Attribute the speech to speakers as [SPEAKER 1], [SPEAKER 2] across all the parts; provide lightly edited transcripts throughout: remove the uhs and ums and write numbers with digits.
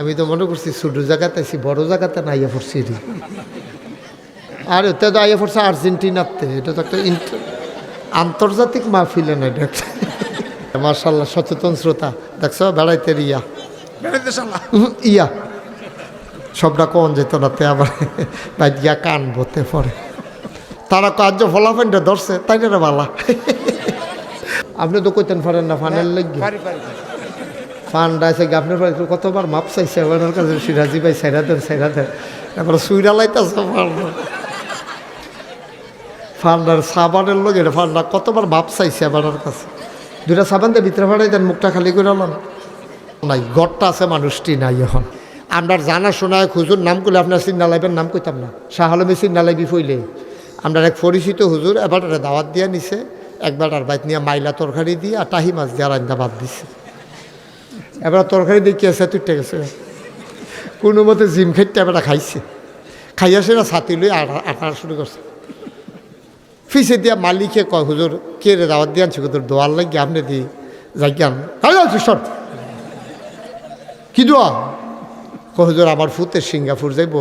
[SPEAKER 1] আমি তো মনে করছি ছোট জায়গাতে আছি, বড় জায়গাতে না আইয়া পড়ছি। আর এতে তো আইয়া পড়ছে আর্জেন্টিনাতে, এটা তো একটা আন্তর্জাতিক মাহফিলে না এটা একটা। মার্শাল্লাহ, সচেতন শ্রোতা দেখছো, বেড়াইতে ইয়া সবটা কন যেত নাতে আবার তাই গিয়া কান বতে পড়ে। তারা কার্য ফলাফেনটা ধরছে তাই না বালা। আপনি তো কইতেন পারেন না ফানের লেগে ফান্ড আছে আপনার কতবার মাপ চাইছে আপনার কাছে, সিরাজি ভাই সাইরা দেন এবার সুইরা লাইতেছে ফান্ডার সাবানের লোক, এটা ফান্ডা কতবার মাপ চাইছে আপনার কাছে। দুইটা সাবান দিয়ে ভিতরে ফাড়াই দেন, মুখটা খালি করে আলাম নাই, ঘরটা আছে মানুষটি নাই। এখন আপনার জানা শোনায় হুজুর নাম করলে আপনার চিন্না লাইবেন, নাম কইতাম না, শাহ আলমী চিন্না লাইবি ফইলে আপনার এক পরিচিত হুজুর এবার দাওয়াত দিয়া নিছে, একবার আর বাইত নিয়ে মাইলা তরকারি দিয়ে আর টাহি মাছ দিয়ে রান্দা বাদ দিছে। এবার তরকারি দিয়ে কি আছে তুইটা গেছে, কোনো মতে জিম খেতে এবার খাইছে, খাইয়া সেটা ছাতি লই আটা শুরু করছে। ফিসে দিয়া মালিকে কয় হুজুর কে রে দাওয়াত দিয়ে আনছি, হুজুর দোয়ার লাগে আপনি দিই যাই জ্ঞান শট কি দোয়া হুজুর আমার ফুতে সিঙ্গাপুর যাইব,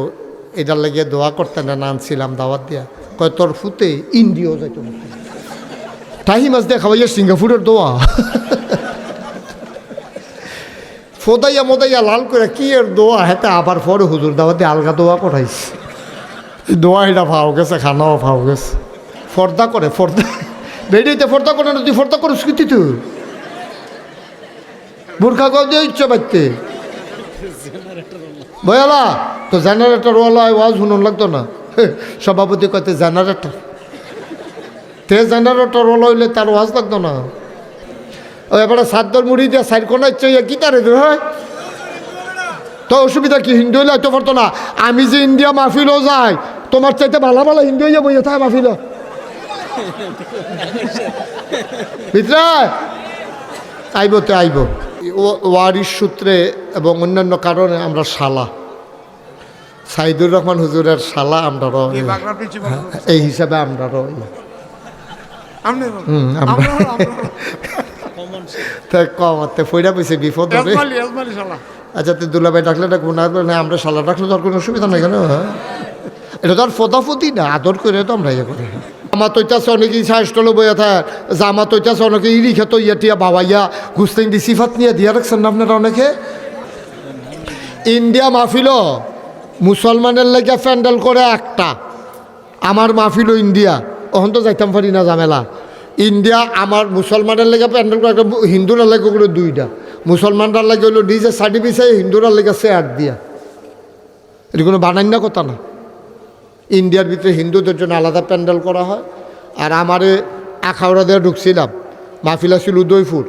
[SPEAKER 1] এটার লাগিয়ে দোয়া করতে না আনছিলাম দাওয়াত দিয়া। কয় তোর ফুতে ইন্ডিয়াও যাইতো, টাহি মাছ দিয়ে খাওয়াইয়া সিঙ্গাপুরের দোয়া। ফোদাইয়া মোদাইয়া লাল করে কি এর দোয়া হেতে আবার পরে হুজুর দাওয়াতে আলগা দোয়া করাইছে। দোয়া এটা ভাও গেছে, খানাও ভাও গেছে। ফর্দা করে ফর্দা বেরিয়েতে ফর্দা করে না, তুই ফর্দা করিস কি তুই বোরখা গাও দিয়ে ইচ্ছা বাড়তে বয়ালা তো জেনারেটর ওয়ালা ওয়াজ শুনুন লাগতো না। সভাপতি কইতে জেনারেটর তে জেনারেটর ওয়ালা হইলে তার ওয়াজ লাগতো না। ও এবারে সাদ্দর মুড়ি দিয়ে সাইড কোনায় চাইয়া কি তারে হয় তো অসুবিধা কি, হিন্দু হইলে হয়তো পারতো না। আমি যে ইন্ডিয়া মাহফিলও যাই, তোমার চাইতে ভালো ভালো হিন্দু হইয়া বইয়া থাকে মাহফিল ভিতরে আইব তো আইব। ওয়ারিশ সূত্রে এবং অন্যান্য কারণে আমরা শালা সাইদুর রহমান হুজুরের শালা আমরা এই হিসাবে আমরা কমাতে ফইরা পেয়েছে বিপদ হবে। আচ্ছা তুই দুলাভাই ডাকলে ডাকবো না, আমরা শালা ডাকলে তোর কোনো অসুবিধা নাই কেন? এটা তো আর ফতাফতি না, আদর করে তো আমরা ইয়ে করি। আমার তৈতাছে অনেকেই সাহসটলো বইয়া থাকে, জামা তৈতাছে অনেকে ইরি খেত ইয়া টিয়া বাবাইয়া ঘুষতেন দি সিফাত নিয়ে দিয়া রাখছেন না আপনারা অনেকে। ইন্ডিয়া মাহফিল মুসলমানের লেগে প্যান্ডেল করে একটা, আমার মাহফিল ইন্ডিয়া ওখান তো যাইতাম পারি না ঝামেলা। ইন্ডিয়া আমার মুসলমানের লেগে প্যান্ডেল করে একটা, হিন্দুরা লেগে করে দুইটা, মুসলমানরা লাগে হইলো ডিজে সার্টিফিকেট, হিন্দুরা লেগে চেয়ার দিয়া। এটা কোনো বানান্য কথা না। ইন্ডিয়ার ভিতরে হিন্দুদের জন্য আলাদা প্যান্ডেল করা হয়। আর আমারে আখাউড়া দিয়ে ঢুকছিলাম, মাহফিল ছিল উদয়পুর,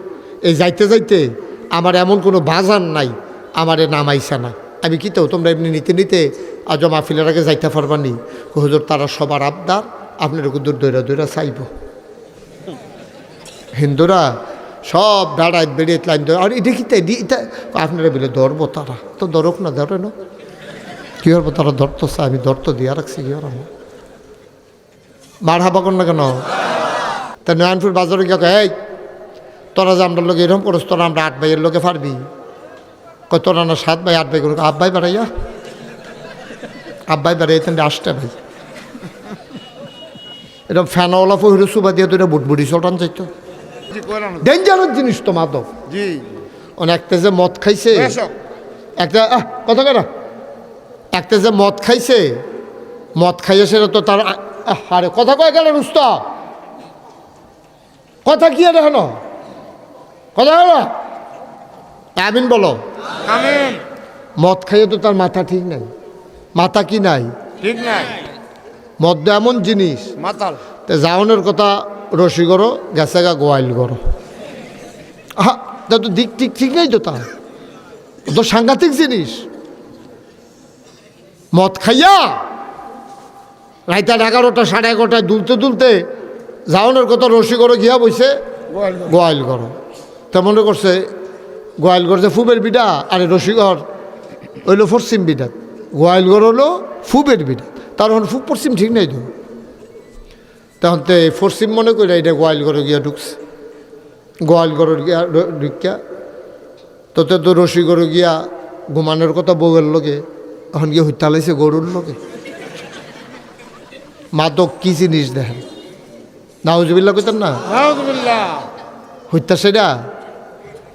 [SPEAKER 1] এই যাইতে যাইতে আমার এমন কোনো বাজার নাই আমারে নামাইছে না। আমি কি তো তোমরা এমনি নিতে নিতে আজ মাহফিলের আগে যাইতে পারবানি। হুজুর তারা সবার আবদার, আপনার দূর দৈরা দৈরা চাইব। হিন্দুরা সব দাঁড়ায় বেরিয়ে লাইন ধরে, আর এটা কি এটা আপনারা বলে ধরবো, তারা তো ধরুক না, ধরে না কী করবো, তারা ধরতো চায়, আমি ধরতো দিয়া রাখছি কি আর আমি মার হাবা কর না কেন। তা নয়নপুর বাজারে গিয়ে এই তোরা যে আমরা লোকে এরকম করস, তোরা আমরা 8 ভাইয়ের লোকে পারবি, কয় তোরা না 7 ভাই 8 ভাই করুক, আব্বাই বাড়াইয়া আব্বাই বাড়াই 8টা ভাই এরকম ফ্যানওয়ালা ফহির সুবা দিয়ে তো এটা বুটবুটি চটান চাইতো। ডেঞ্জারাস জিনিস তো মাদক। একটা যে মদ খাইছে, একটা কথা কেনা একটা যে মদ খাইছে, মদ খাইয়ে সেটা তো তার আরে কথা কয়ে গেলেন উস্তাদ, কথা কি আর হেন কথা হলো আমিন বলো আমিন। মদ খাইয়ে তো তার মাথা ঠিক নাই, মাথা কি নাই ঠিক নাই, মদ এমন জিনিস মাতাল। তে যাওনের কথা রসি করো গেছে গা গোয়াইল করো, তা তো দিক ঠিক ঠিক নাই তো, তার তো সাংঘাতিক জিনিস। মদ খাইয়া রাইতে 11টা 11:30 দুলতে দুলতে যাওনের কথা রসি করো গিয়া বইছে গোয়াইল করো। তা মনে করছে গোয়াইল করছে ফুবের বিডা, আরে রসিগড় হইলো পশ্চিম বিডা, গোয়াইলগড় হলো ফুবের বিডা, তার ফুব পশ্চিম ঠিক নাই তো। তখন তো পশ্চিম মনে করি এটা গোয়াইলগড়ে গিয়া ঢুকছে, গোয়ালগড় গিয়া ঢুকিয়া তোতে তো রসিগড় গিয়া ঘুমানোর কথা বউয়ের লোকে, এখন গিয়ে হত্যা লাইছে গরুর লোকে। মাদক কি জিনিস দেখেন, নাউজুবিল্লাহ কইতেন না, হত্যা সেটা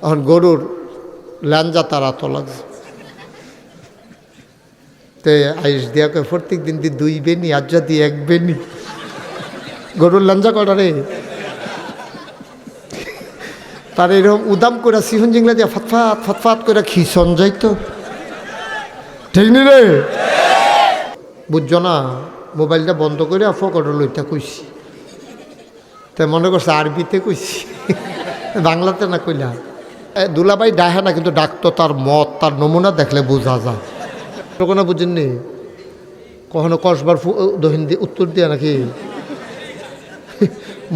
[SPEAKER 1] এখন গরুর ল্যাঞ্জা তারা তো লাগছে। তে আইস দিয়া কয় প্রত্যেক দিন দিয়ে 2 বেনি, আজ যদি 1 বেনি। গরুর ল্যাঞ্জা কটা রে, তার এরকম উদাম করে সিহন জিংলা দিয়া ফাতফাত ফাতফাত করে খিসন যাইতো, ঠিক নি রে? বুঝছো না, মোবাইলটা বন্ধ করে ফকট লইটা কইছি, তাই মনে করছে আরবিতে কইছি, বাংলাতে না কইলা। দুলাভাই ডাহে না, কিন্তু ডাকতো তার মত, তার নমুনা দেখলে বোঝা যায়। কোনো বুঝেননি, কখনো কসবার হিন্দি উত্তর দিয়া নাকি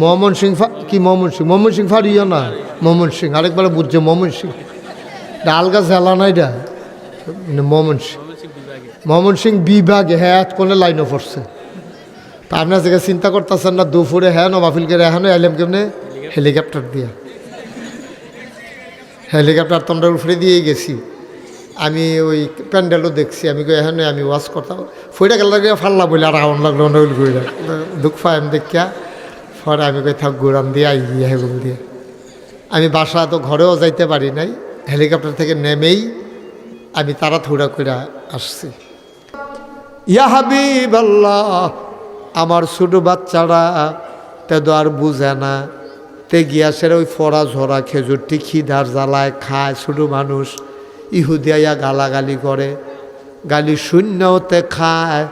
[SPEAKER 1] মোহাম্মদ সিং কি মোহাম্মদ সিং ফারিও না, মোহাম্মদ সিং আরেকবার বুঝছে মোহাম্মদ সিং, আলগা জেলা না এটা, মোহাম্মদ সিং বিভাগে, হ্যাঁ কোনে লাইনও পড়ছে। তা আপনার জায়গায় চিন্তা করতেছেন না, দুপুরে হ্যাঁ নবাফিল করে এখানে এলাম কেমনে, হেলিকপ্টার দিয়া, হেলিকপ্টার তোমরা উফরে দিয়েই গেছি। আমি ওই প্যান্ডেলও দেখছি, আমি এখানে আমি ওয়াশ করতাম, ফইটা গেল ফাল্লা বলে আর আউন লাগলো নইল ঘুরে দুঃখ পাই আমি দেখিয়া। পরে আমি কই থাক ঘুরান দিয়ে আই গিয়ে হেগুল দিয়ে, আমি বাসা তো ঘরেও যাইতে পারি নাই, হেলিকপ্টার থেকে নেমেই আমি তাড়াহুড়া করে আসছি। ইয়া হাবিবাল্লাহ, আমার ছোটো বাচ্চারা তে তো আর বুঝে না, তে গিয়াসের ওই ফড়া ঝরা খেজুরটি খিদার জ্বালায় খায় ছোটো মানুষ, ইহুদিয়া গালাগালি করে, গালি শূন্যতে খায়,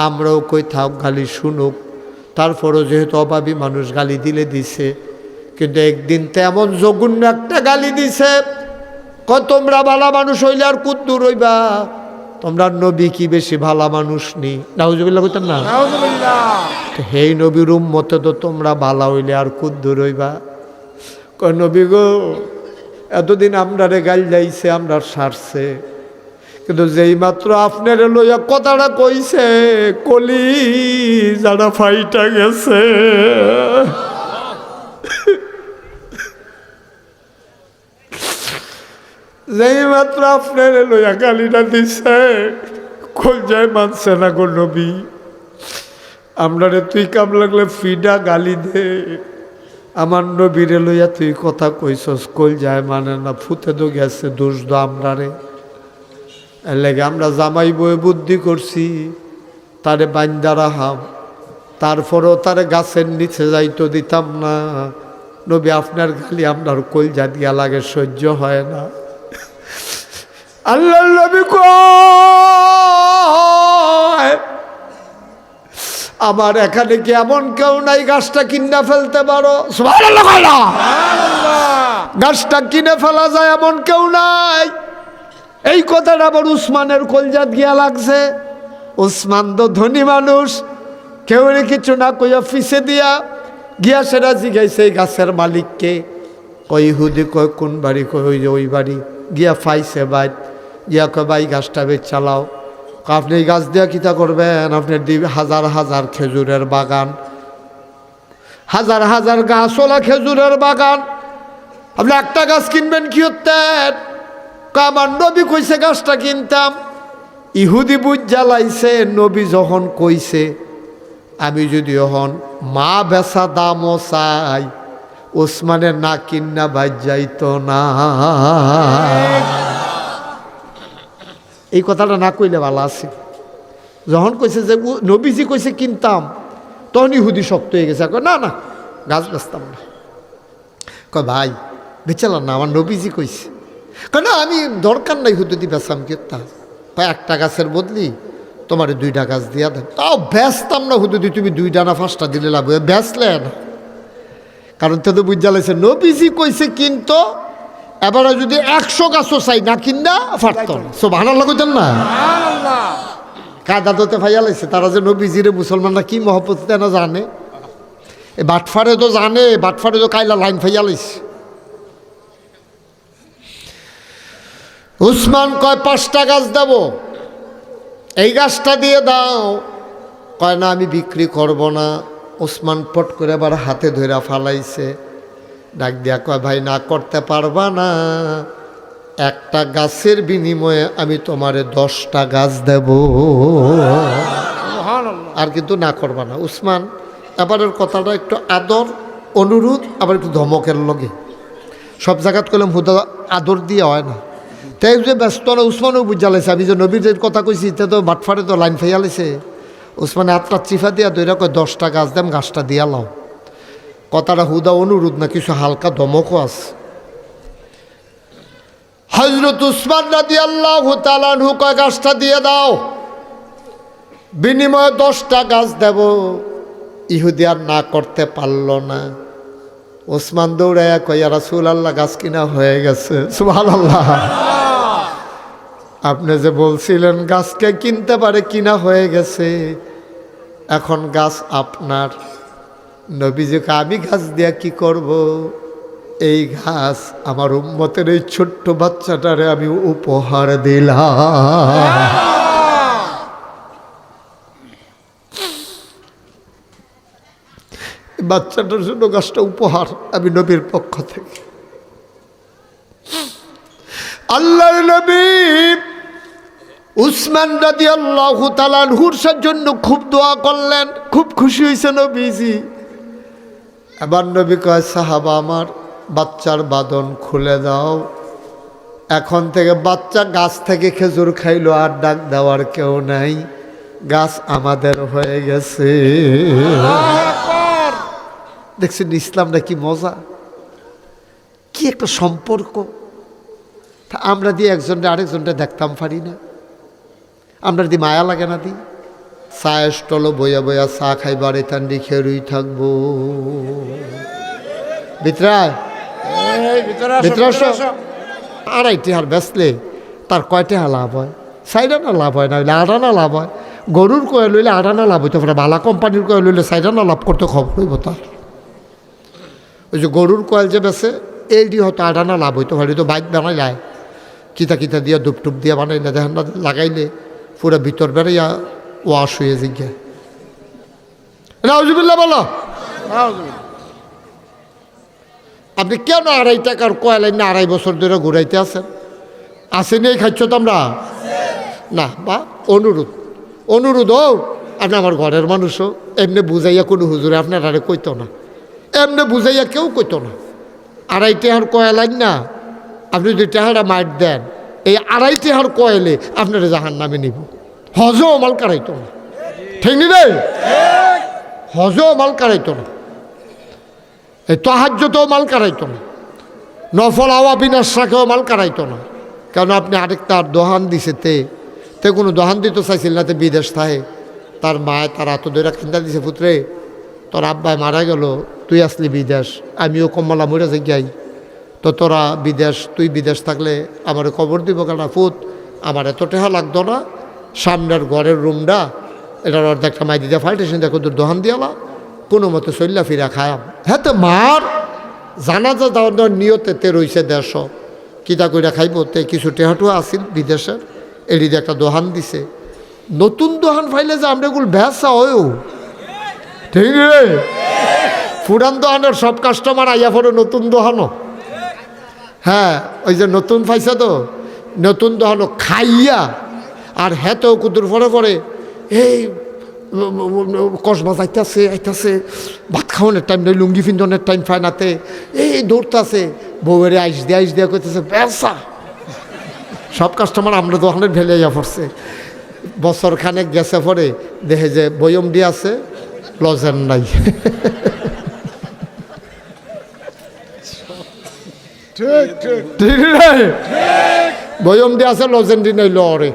[SPEAKER 1] আমরাও কই থাক গালি শুনুক। তারপরও যেহেতু অভাবী মানুষ গালি দিলে দিছে, কিন্তু একদিন তেমন জঘন্য একটা গালি দিছে, তোমরা ভালা মানুষ হইলে আর কুদ্দুর হইবা, তোমরা নবী কি বেশি ভালা মানুষ নি, নাউজুবিল্লাহ কইতেন না, হেই নবীর উম্মতে তো তোমরা ভালা হইলে আর কুদ্দুর হইবা। কয় নবী গো, এতদিন আমরারে গাল যাইছে, আমরা সারছে, কিন্তু যেই মাত্র আপনার লইয়া কথাটা কইছে, কলি যারা ফাইটা গেছে। যেই মাত্র আপনার লইয়া গালিটা দিছে, কলজায় মানছে না গো নবী, আমরারে তুই কাম লাগলে ফিডা গালি দে, আমার নবীরে লইয়া তুই কথা কইছস, কলজায় মানে না, ফুতে তো গেছে দোষ দো আমরারে। এর লেগে আমরা জামাই বয়ে বুদ্ধি করছি, তারে বাইন্দা রাহাম, তারপরেও তারে গাছের নিচে যাইতো দিতাম না। নবী আপনার গালি আপনার কলজা দিয়া লাগে, সহ্য হয় না। আল্লাহ নবী কয়, আমার এখানে কি এমন কেউ নাই গাছটা কিনে ফেলতে পারো? সুবহানাল্লাহ, গাছটা কিনে ফেলা যায় এমন কেউ নাই। এই কথাটা আবার উসমানের কলজাত গিয়া লাগছে। উসমান তো ধনী মানুষ, কেউ কিছু না কইয়া ফিসে দিয়া গিয়া সেটা জিগাইছে এই গাছের মালিককে। কই ইহুদি, কয় কোন বাড়ি? কই ওই যে ওই বাড়ি। গিয়া ফাইছে বাইট, গিয়া কয় ভাই গাছটা বেচ চালাও। আপনি এই গাছ দিয়া কিতা করবেন? আপনার হাজার হাজার খেজুরের বাগান, হাজার হাজার গাছওয়ালা খেজুরের বাগান, আপনি একটা গাছ কিনবেন কি হতেন? আমার নবী কইছে গাছটা কিনতাম। ইহুদি বুঝ জ্বালাইছে, নবী যখন কইছে, আমি যদি এখন মা বেচা দামও চাই, ওসমানের না কিন্না বাজ যাইতো না। এই কথাটা না কইলে ভালো আছে। যখন কইছে যে নবীজি কইছে কিনতাম, তখন ইহুদি শক্ত হয়ে গেছে, না না গাছ বেচতাম না। কয় ভাই বেচালাম না, আমার নবীজি কইছে। না আমি দরকার নাই হুদুদি বেচাম কিনতাম। একটা গাছের বদলি তোমার 2টা গাছ দিয়া দেন। তাও বেচতাম না হুদুদি, তুমি 2টা না 5টা দিলে লাভ, বেচলেন। কারণ তো বুঝালাইছে নবীজি কইছে কিন্তু এবারে যদি 100 গাছও চাই না কিনা ফাটত না। সুবহানাল্লাহ কইতেন না, কাদা দতে ভাইয়া লাইছে। তারা যে নবীজিরে মুসলমানরা কি মহব্বত না জানে, এই বাটফারে তো জানে, বাটফারে তো কাইলা লাইন ফাইয়া লাইছে। উসমান কয় 5টা গাছ দেব, এই গাছটা দিয়ে দাও। কয় না আমি বিক্রি করব না। উসমান পট করে আবার হাতে ধরে ফালাইছে, ডাক দিয়া কয় ভাই না করতে পারবা না, একটা গাছের বিনিময়ে আমি তোমারে 10টা গাছ দেব। আর কিন্তু না করবা না। উসমান এবারের কথাটা একটু আদর অনুরোধ আবার একটু ধমকের লগে, সব জায়গাত করলাম হুদা আদর দিয়ে হয় না। তাই যে ব্যস্ত না, উসমানও বুঝালাইছে আমি যে নবীর কথা কইছি তে তো বাটফারে তো লাইন ফাইয়ালাইছে। উসমানে আত্মার চিফা দিয়া দইরা কয় 10টা গাছ দেম, গাছটা দিয়া লাও। কথাটা হুদা অনুরোধ না, কিছু হালকা ধমকও আছে। হযরত উসমান রাদিয়াল্লাহু তাআলা আনহু কয় গাছটা দিয়ে দাও, বিনিময়ে 10টা গাছ দেব। ইহুদি আর না করতে পারল না। ওসমান দৌড়াইয়া কয় ইয়া রাসূলুল্লাহ গাছ কিনা হয়ে গেছে। সুবহানাল্লাহ। আপনি যে বলছিলেন গাছকে কিনতে পারে, কিনা হয়ে গেছে, এখন গাছ আপনার। নবীজিকে আমি গাছ দিয়া কি করব? এই ঘাস আমার উম্মতের এই ছোট্ট বাচ্চাটারে আমি উপহার দিলাম। বাচ্চাটার জন্য গাছটা উপহার আমি নবীর পক্ষ থেকে। আল্লাহর নবী উসমান রাদিয়াল্লাহু তাআলা আনহুর জন্য খুব দোয়া করলেন, খুব খুশি হয়েছে নবীজি। এবার নবী কয় সাহাবা আমার বাচ্চার বাঁধন খুলে দাও। এখন থেকে বাচ্চা গাছ থেকে খেজুর খাইলো, আর ডাক দেওয়ার কেউ নাই, গাছ আমাদের হয়ে গেছে। দেখছেন ইসলামটা কি মজা, কি একটা সম্পর্ক। আমরা দিয়ে একজনটা আরেকজনটা দেখতাম পারি না, আমরা দি মায়া লাগে না দি চা স্টল বইয়া বইয়া চা খাইবার এতান্ডি খেরুই থাকবো। ভিতরায় আড়াইটি হার বেচলে তার কয়টা লাভ হয়? 4 আনা লাভ হয় না, হইলে 8 আনা লাভ হয়। গরুর কয়ে লইলে 8 আনা লাভ হইতে পারে, ভালো কোম্পানির কয়ে লইলে 4 আনা লাভ করতে খবর হইব তার। ওই যে গরুর কয়েল যে বেছে এইটি হয়তো 8 আনা লাভ হইতে পারে। তো বাইক বানাই যায় কিতা কিতা দিয়া ধূপ টুপ দিয়া বানাইলে দেখেন না, লাগাইলে পুরো ভিতর বেড়াইয়া ওয়াশ হয়ে জিজ্ঞা। নাউজুবিল্লাহ বলো। আপনি কেন 2.5 টাকার কয়েল না 2.5 বছর ধরে ঘুরাইতে আছেন? আসেনি এই খাচ্ছ তো আমরা না। বা অনুরোধ ও আপনি আমার ঘরের মানুষও এমনি বুঝাইয়া কোনো হুজুরে আপনার আরে কইতো না, এমনি বুঝাইয়া কেউ কইতো না। 2.5 টাকার কয়েল আইন না, আপনি যদি টাকাটা মাইট দেন, এই 2.5 টাকার কয়েলে আপনারা জাহান্নামে নিব। হজও মাল কারাইতো না, ঠিক নি রে? হজও মাল কারাইতো না, এই তাহাজ্জুদেও মাল কারাইতো না, নফল আওয়াবিনার শাকেও মাল কারাইতো না। কারণ আপনি আরেকটা দোহান দিছে তে কোনো দোহান দিতে চাইছিল না, তে বিদেশ থাকে। তার মায় তার এত দৈরা চিন্তা দিছে, পুত্রে তোর আব্বাই মারা গেল, তুই আসলি বিদেশ, আমিও কমলা মরে যাই, তো তোরা বিদেশ, তুই বিদেশ থাকলে আমার খবর দিব কেন? ফুত আমার এত টেহা লাগতো না, সামনের ঘরের রুমটা এটার অর্ধেকটা মাই দিতে ফাল্টেশন দেখো তোর দোহান দিয়ালা, কোনো মতো চল্লা ফিরা খায়াম। হ্যাঁ তো মার জানাজা দেওয়ার নিয়তে রইছে 150 কিতা কইরা খাইব, তে কিছু টেহাটুয়া আসিল বিদেশের, এড়িতে একটা দোহান দিছে। নতুন দোহান ফাইলে যে আমরা এগুলো ভ্যাসা হয়েও, ঠিক রে? পুরান দোহানের সব কাস্টমার আইয়া পড়ে নতুন দোহানো। হ্যাঁ ওই যে নতুন পাইছে তো, নতুন দোহানো খাইয়া আর হেতেও কুদুর পরে এই কসবা আইতাছে ভাত খাওয়ানোর টাইম নেই, লুঙ্গি ফিন্দনের টাইম পায় নাতে, এই দৌড়তাছে বউয়ের আইস দিয়া করতেছে ব্যবসা। সব কাস্টমার আমরা দোকানের ঢেলে ইয়া পড়ছে। বছর খানেক গেছে পরে দেখে যে বয়ম দিয়ে আছে, লজেন নাই। ঠিক বয়ম দিয়ে আছে, লজেন দি নাই, লড়ে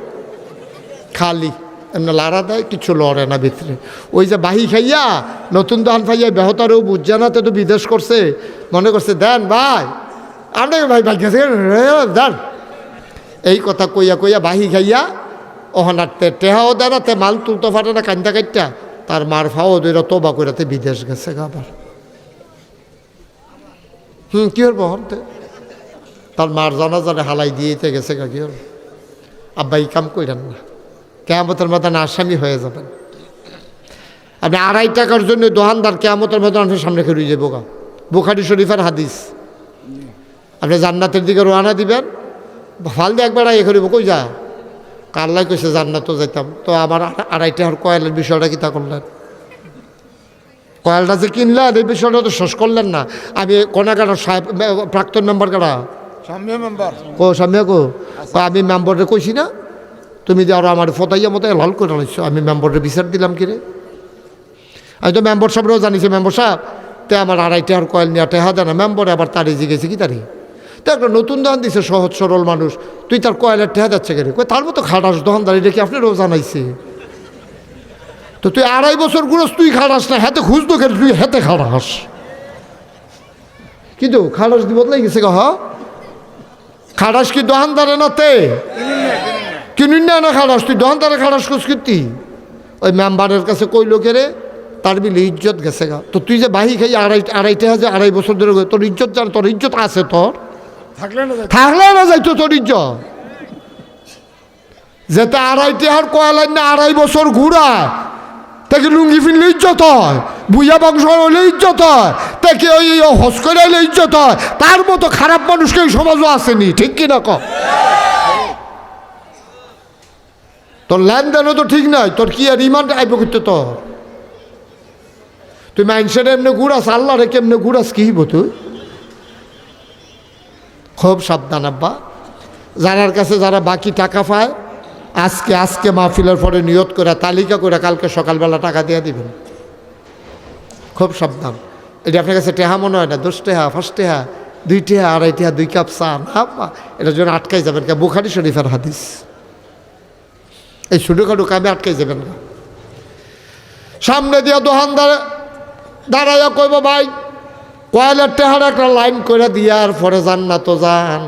[SPEAKER 1] খালি এমনি লাড়া দেয়, কিছু লড়ে না ভিতরে। ওই যে বাহি খাইয়া নতুন দোকান পাইয়া বেহতারেও বুঝছে না, তো বিদেশ করছে, মনে করছে দেন ভাই আপনাকে ভাই গেছে দেন, এই কথা কইয়া বাহি খাইয়া ওখানাতে টেহাও দেয় না, তে মাল তুলতে পারে না, কান্দা কাটটা তার মার ফাও দইরা তোবা কইরাতে বিদেশ গেছে আবার। কি হল বহনতে তার মার জানা হালাই দিয়েতে গেছে গা, কি হল? আব্বা এই কাম কইরেন না, কেয়ামতের ময়দানে আসামি হয়ে যাবেন আপনি। 2.5 টাকার জন্য দোকানদার কেয়ামতের ময়দানে সামনে খেয়ে যাবো গা। বুখারী শরীফের হাদিস। আপনি জান্নাতের দিকে রওনা দিবেন, ফাল দিয়ে একবার এ করিব কই যা কাল্লাই কইছে জান্নাত তো যাইতাম তো আমার 2.5 টাকার কয়েলের বিষয়টা কি তা করলেন কয়েলটা যে কিনলেন এই বিষয়টা তো শেষ করলেন না আমি কোনাকাটা সাহেব প্রাক্তন মেম্বার কারা সামনে কো আমি মেম্বারে কইছি না তুমি যে আরো আমার ফতাইয়া মতো লাল করে আনিছো আমি মেম্বারে বিচার দিলাম কিরে আমি তো মেম্বার সাহেবরাও জানিছি মেম্বার সাহেব তে আমার 2.5 টাকার কয়েল নিয়ে টেহা দেয় না মেম্বারে আবার তারি জিগেছে কি তারি তো একটা নতুন দোকান দিছে সহজ সরল মানুষ তুই তার কয়েলের টেহা যাচ্ছে কেন তার মতো খাটাস দোকানদারি রেখে আপনারও জানাইছে তো তুই 2.5 বছর ঘুরস তুই খাটাস না হাতে খুঁজতো কেন তুই হাতে খাটাস কিন্তু খাটাস দি বদলাই গেছে গা খাটাস কি দোকানদারে না তে কিনুন না খাটাস তুই দোকানদারে খাটাস খুঁজ কীর্তি ওই মেম্বারের কাছে কইলো কেরে তার বিলে ইজ্জত গেছে গা তো তুই যে বাহি খাই 2.5 টাকা যে 2.5 বছর ধরে তোর ইজ্জত জান তোর ইজ্জত আছে তোর থাকলে না যাইতো তোর ইজ্জত যেতে 2.5 টাকার কয়লার না 2.5 বছর ঘুরায় তাকে লুঙ্গি ফিনলে ইজ্জত হয় বুঝা বংশ হলে ইজ্জত হয় তাকে ওই হস করে হলে ইজ্জত হয় তার মতো খারাপ মানুষকে এই সমাজও আসেনি ঠিক কিনা ক তোর লেনদেনও তো ঠিক নয় তোর কি আর রিমান্ড আইব করতে তোর তুই মানুষের এমনি ঘুরাস আল্লাহ রে কেমনে ঘুরাস কি হইব তুই খুব সাবধান আব্বা যারার কাছে যারা বাকি টাকা পায় আজকে মাহফিলের পরে নিয়ত করে তালিকা করে কালকে সকালবেলা টাকা দিয়ে দিবেন খুব সাবধান এটা আপনার কাছে টেহা মনে হয় না 10 টাকা 5 টাকা 2 টাকা 2.5 টাকা 2 কাপ চা না এটার জন্য আটকাই যাবেন কে বুখারী শরীফের হাদিস এই ছোটোখাটো কামে আটকাই যাবেন না সামনে দিয়া দোকানদার দাঁড়াইয়া কইব ভাই কয়েলের টেহার একটা লাইন করে দিয়ার পরে যান না তো যান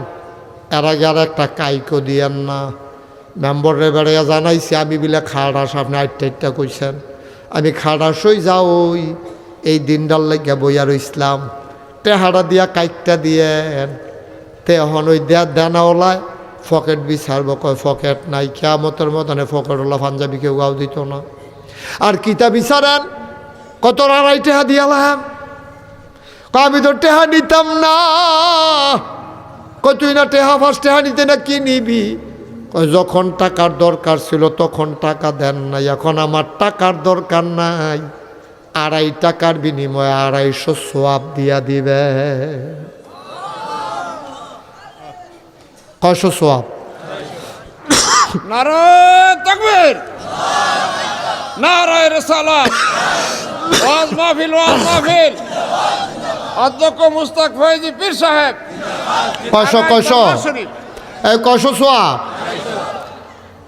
[SPEAKER 1] এর আগে আর একটা কাইকো দিয়ান না মেম্বরে বেড়াইয়া জানাইছি আমি বিলে খাড়াস আপনি 8টা কইছেন আমি খাড়াসই যাওই এই দিনটার লাগিয়া বইয়া রইসলাম টেহারা দিয়া কাইকটা দিয়েন তে এখন ওই দেনাওলায় ফকেট বিচারব কয় ফকেট নাই কিয়ামতের মতনে ফকেটওয়ালা পাঞ্জাবি কেউ গাও দিত না আর কিতা বিচারেন কত 2.5 টাকা দিয়ালাম আমি তো টেহা নিতাম না কই তুই না টেহা 5 টাকা নিতে না কি নিবি যখন টাকার দরকার ছিল তখন টাকা দেন নাই এখন আমার টাকার দরকার নাই 2.5 টাকার বিনিময়ে 250 সোয়াব দিয়া দিবে কয়শো সোয়াব
[SPEAKER 2] নারায়ে তাকবীর নারায়ে রিসালাত ওয়াজ মাহফিল অধ্যক্ষ মুস্তাক ফয়েজি পীর সাহেব
[SPEAKER 1] কয়শো সোয়াব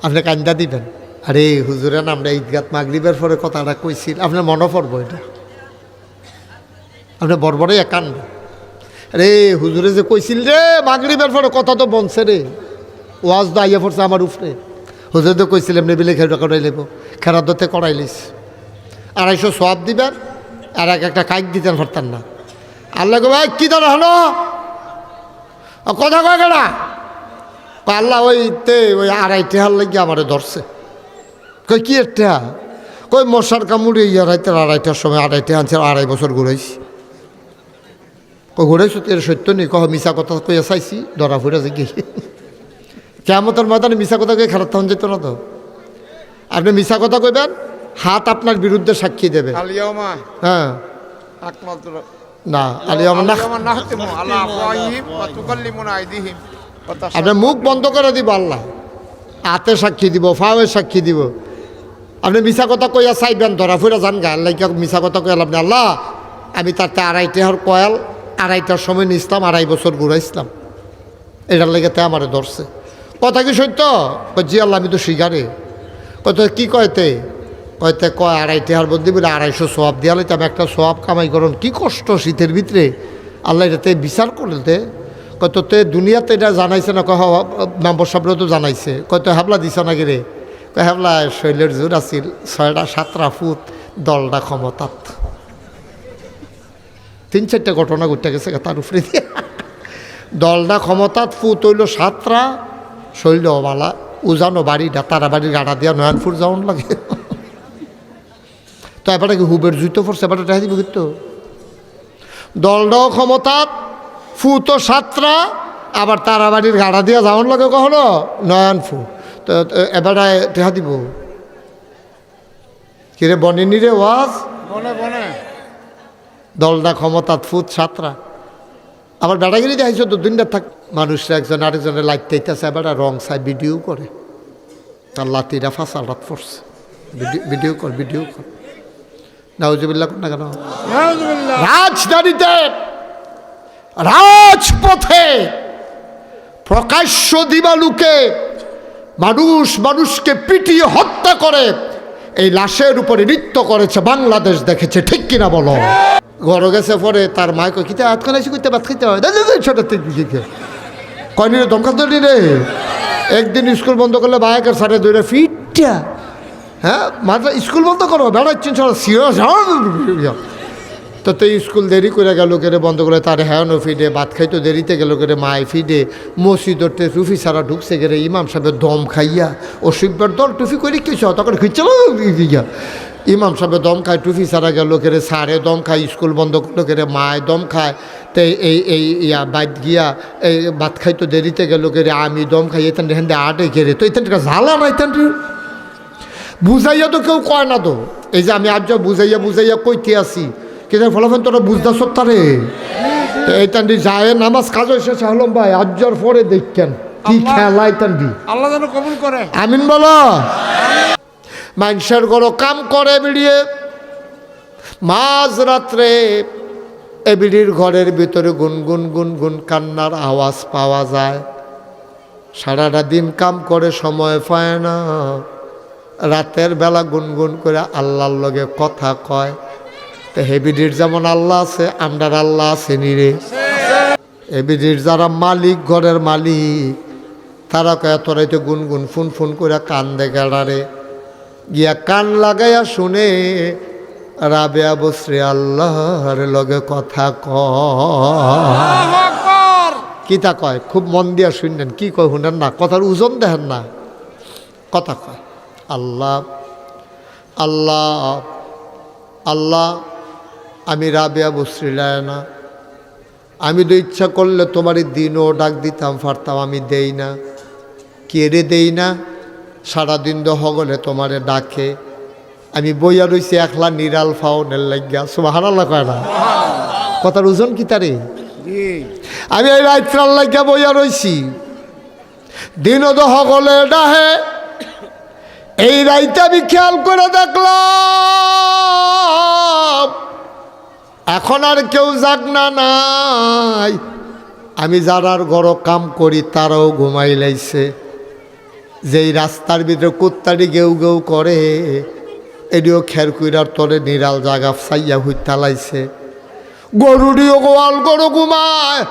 [SPEAKER 1] আপনি কান্দা দিবেন আরে হুজুরেন আমরা ঈদগাত মাগরিবের পরে কথাটা কইছিল আপনার মনে পড়বো এটা আপনি বড়বড়ই একান্ন রে হুজুরে যে কইছিল রে মাগরিবের পরে কথা তো বনছে রে ওয়াজ তো আইয়া পড়ছে আমার উপরে হুজুর তো কইছিল এমনি বিলে খেটা করাই লেব খেরার দতে করাই লিস 250 সোয়াব দিবেন আর একটা কাইক দিতেন পারতেন না আল্লাহ গো ভাই কী ধর হলো কথা কয় কেনা আল্লাহ ওই 2.5 টাকার লাগিয়ে আমারে ধরছে কই কি একটা কই মশার কামড়ে রাইতে 2.5টার সময় 2.5 টাকা আনছে 2.5 বছর ঘুরাইছি ঘুরাইছো এর সত্য নেই কহ মিশা কথা কইয়া চাইছি ধরা ফুরা যে গিয়ে কেমতের ময়দানে মিশা কথা কয়ে খারাপ তখন যেত না তো আপনি মিশা কথা কইবেন হাত আপনার বিরুদ্ধে সাক্ষী দেবে হ্যাঁ না আপনার মুখ বন্ধ করে দিব আল্লাহ হাতে সাক্ষী দিব ফাওয়ে সাক্ষী দিব আপনি মিশা কথা কইয়া চাইবেন ধরা ফুরা যান গা আল্লাহ মিশা কথা কইল আপনি আল্লাহ আমি তাতে 2.5 টাকার কয়েল 2.5টার সময় নিয়েছিলাম 2.5 বছর ঘুরাইছিলাম এটার লেগেতে আমারে ধরছে কথা কি সত্য জি আল্লাহ আমি তো শিকারে কত কি কয়তে 2.5 টাকার বন্দি বলে 250 সোয়াব দিয়া লাইতে আমি একটা সোয়াব কামাই করুন কি কষ্ট শীতের ভিতরে আল্লাহ এটাতে বিচার করতে কত তে দুনিয়াতে এটা জানাইছে না কহ মেম্বার সাহেবরা তো জানাইছে কত হাবলা দিছ না গেরে হাবলা শৈলের জোর আছিল 6টা-7টা ফুট দলটা ক্ষমতাত 3-4টা ঘটনা ঘটে গেছে তার উপরে দিয়ে দলটা ক্ষমতাত ফুট হইল 7টা শৈল বালা উজানো বাড়িটা তারা বাড়ির গাড়া দিয়া নয়নপুর যাওয়ান লাগে তো এবারে কি হুবের জুতো পড়ছে এবারে টাকা দিব কিন্তু দলটাও ক্ষমতাত ফুটো 7টা আবার তারাবাড়ির গাড়া দিয়া যাওয়ার লাগে কখনো নয়নফু তো এবারে টেহা দিব কিরে বনেনি রে ওয়াজ
[SPEAKER 2] বনে বনে
[SPEAKER 1] দলটা ক্ষমতা ফুট সাতরা আবার বেড়াগিরি দেখাইছো তো দিনটা থাক মানুষরা একজন আরেকজনের লাইট দিতেছে এবার রং সাই ভিডিও করে তার লাতিরা ফাঁসাল রাত পড়ছে ভিডিও কর নাউজুবিল্লাহ না কেন
[SPEAKER 2] নাউজুবিল্লাহ।
[SPEAKER 1] রাজধানীতে রাজপথে প্রকাশ্য দিবালুকে মানুষকে পিটিয়ে হত্যা করে এই লাশের উপরে নৃত্য করেছে বাংলাদেশ দেখেছে ঠিক কিনা বলো ঘর গেছে পরে তার মাকে কিতে আতখানে এসে করতে ভাত খাইতে হয় ছোট থেকে কয়নি রে দমকা তো রে একদিন স্কুল বন্ধ করলে বায়াকের সাড়ে দুইটা ফিটটা হ্যাঁ মাত্র স্কুল বন্ধ করো বেড়াচ্ছেন সব সিরিয়াস তো স্কুল দেরি করে গেল কেড়ে বন্ধ করে তার হ্যানো ফিডে ভাত খাইতো দেরিতে গেল কেড়ে মায় ফিডে মসজিদতে টুফি সারা ঢুকছে গেলে ইমাম সাহেবের দম খাইয়া ও শিববার দল টুফি করে কিছু তখন খিচ্ছিল ইমাম সাহেবের দম খায় টুফি সারা গেল কেড়ে সারে দম খায় স্কুল বন্ধ করলো কেড়ে মায় দম খায় তো ইয়া বাইত গিয়া এই ভাত খাইতো দেরিতে গেল কেড়ে আমি দম খাই এখান হেন্দে আটে কেড়ে তো এখান ঝালা না এখান বুঝাইয়া তো কেউ কয় না তো এই যে আমি আজ বুঝাইয়া কইতে আসি কিন্তু ফলাফল তোরা বুঝতেছ তারে এইটান্ডি যায় নামাজ কাজ এসেছে হলম ভাই আজ্জর পরে দেখছেন কি খেলা এইটান্ডি
[SPEAKER 2] আল্লাহ যেন কবুল করে
[SPEAKER 1] আমিন বলো মানুষের গরো কাম করে বেরিয়ে মাঝ রাত্রে এবিডির ঘরের ভিতরে গুনগুন কান্নার আওয়াজ পাওয়া যায় সারাটা দিন কাম করে সময় পায় না রাতের বেলা গুনগুন করে আল্লাহর লগে কথা কয় তো হেবিডির যেমন আল্লাহ আছে আমরার আল্লাহ আছে নিরে হেবিডির যারা মালিক ঘরের মালিক তারা কয় তোরাইতে গুনগুন ফোন করে কান দেখে রে গিয়া কান লাগাইয়া শুনে রাবেয়া বসরে আল্লাহর লগে কথা
[SPEAKER 2] আল্লাহু আকবার।
[SPEAKER 1] কিতা কয় খুব মন দিয়া শুনলেন কি কয় শুনেন না কথার ওজন দেখেন না কথা কয় আল্লাহ আল্লাহ আল্লাহ আমি রাবেয়া বসরিলায় না আমি তো ইচ্ছা করলে তোমারই দিনও ডাক দিতাম পারতাম আমি দেই না কেড়ে দেই না সারাদিন তো হগলে তোমারে ডাকে আমি বইয়া রইছি একলা নিরাল ফাউনের লাগিয়া সুবহানাল্লাহ কয় না কথার ওজন কি তারে
[SPEAKER 2] জি
[SPEAKER 1] আমি এই রাত্রাল লাগিয়া বইয়া রইছি দিনও তো হগলে ডাহে এই রাইতে আমি খেয়াল করে দেখলাম এখন আর কেউ জাগনা নাই আমি যারার ঘর কাম করি তারাও ঘুমাই লাইছে যেই রাস্তার ভিতরে কুত্তাটি গেউ গেউ করে এটিও খেরকুইরার তলে নিরাল জাগা সাইয়া হুইতা লাইছে গরুটিও গোয়াল গরু ঘুমায়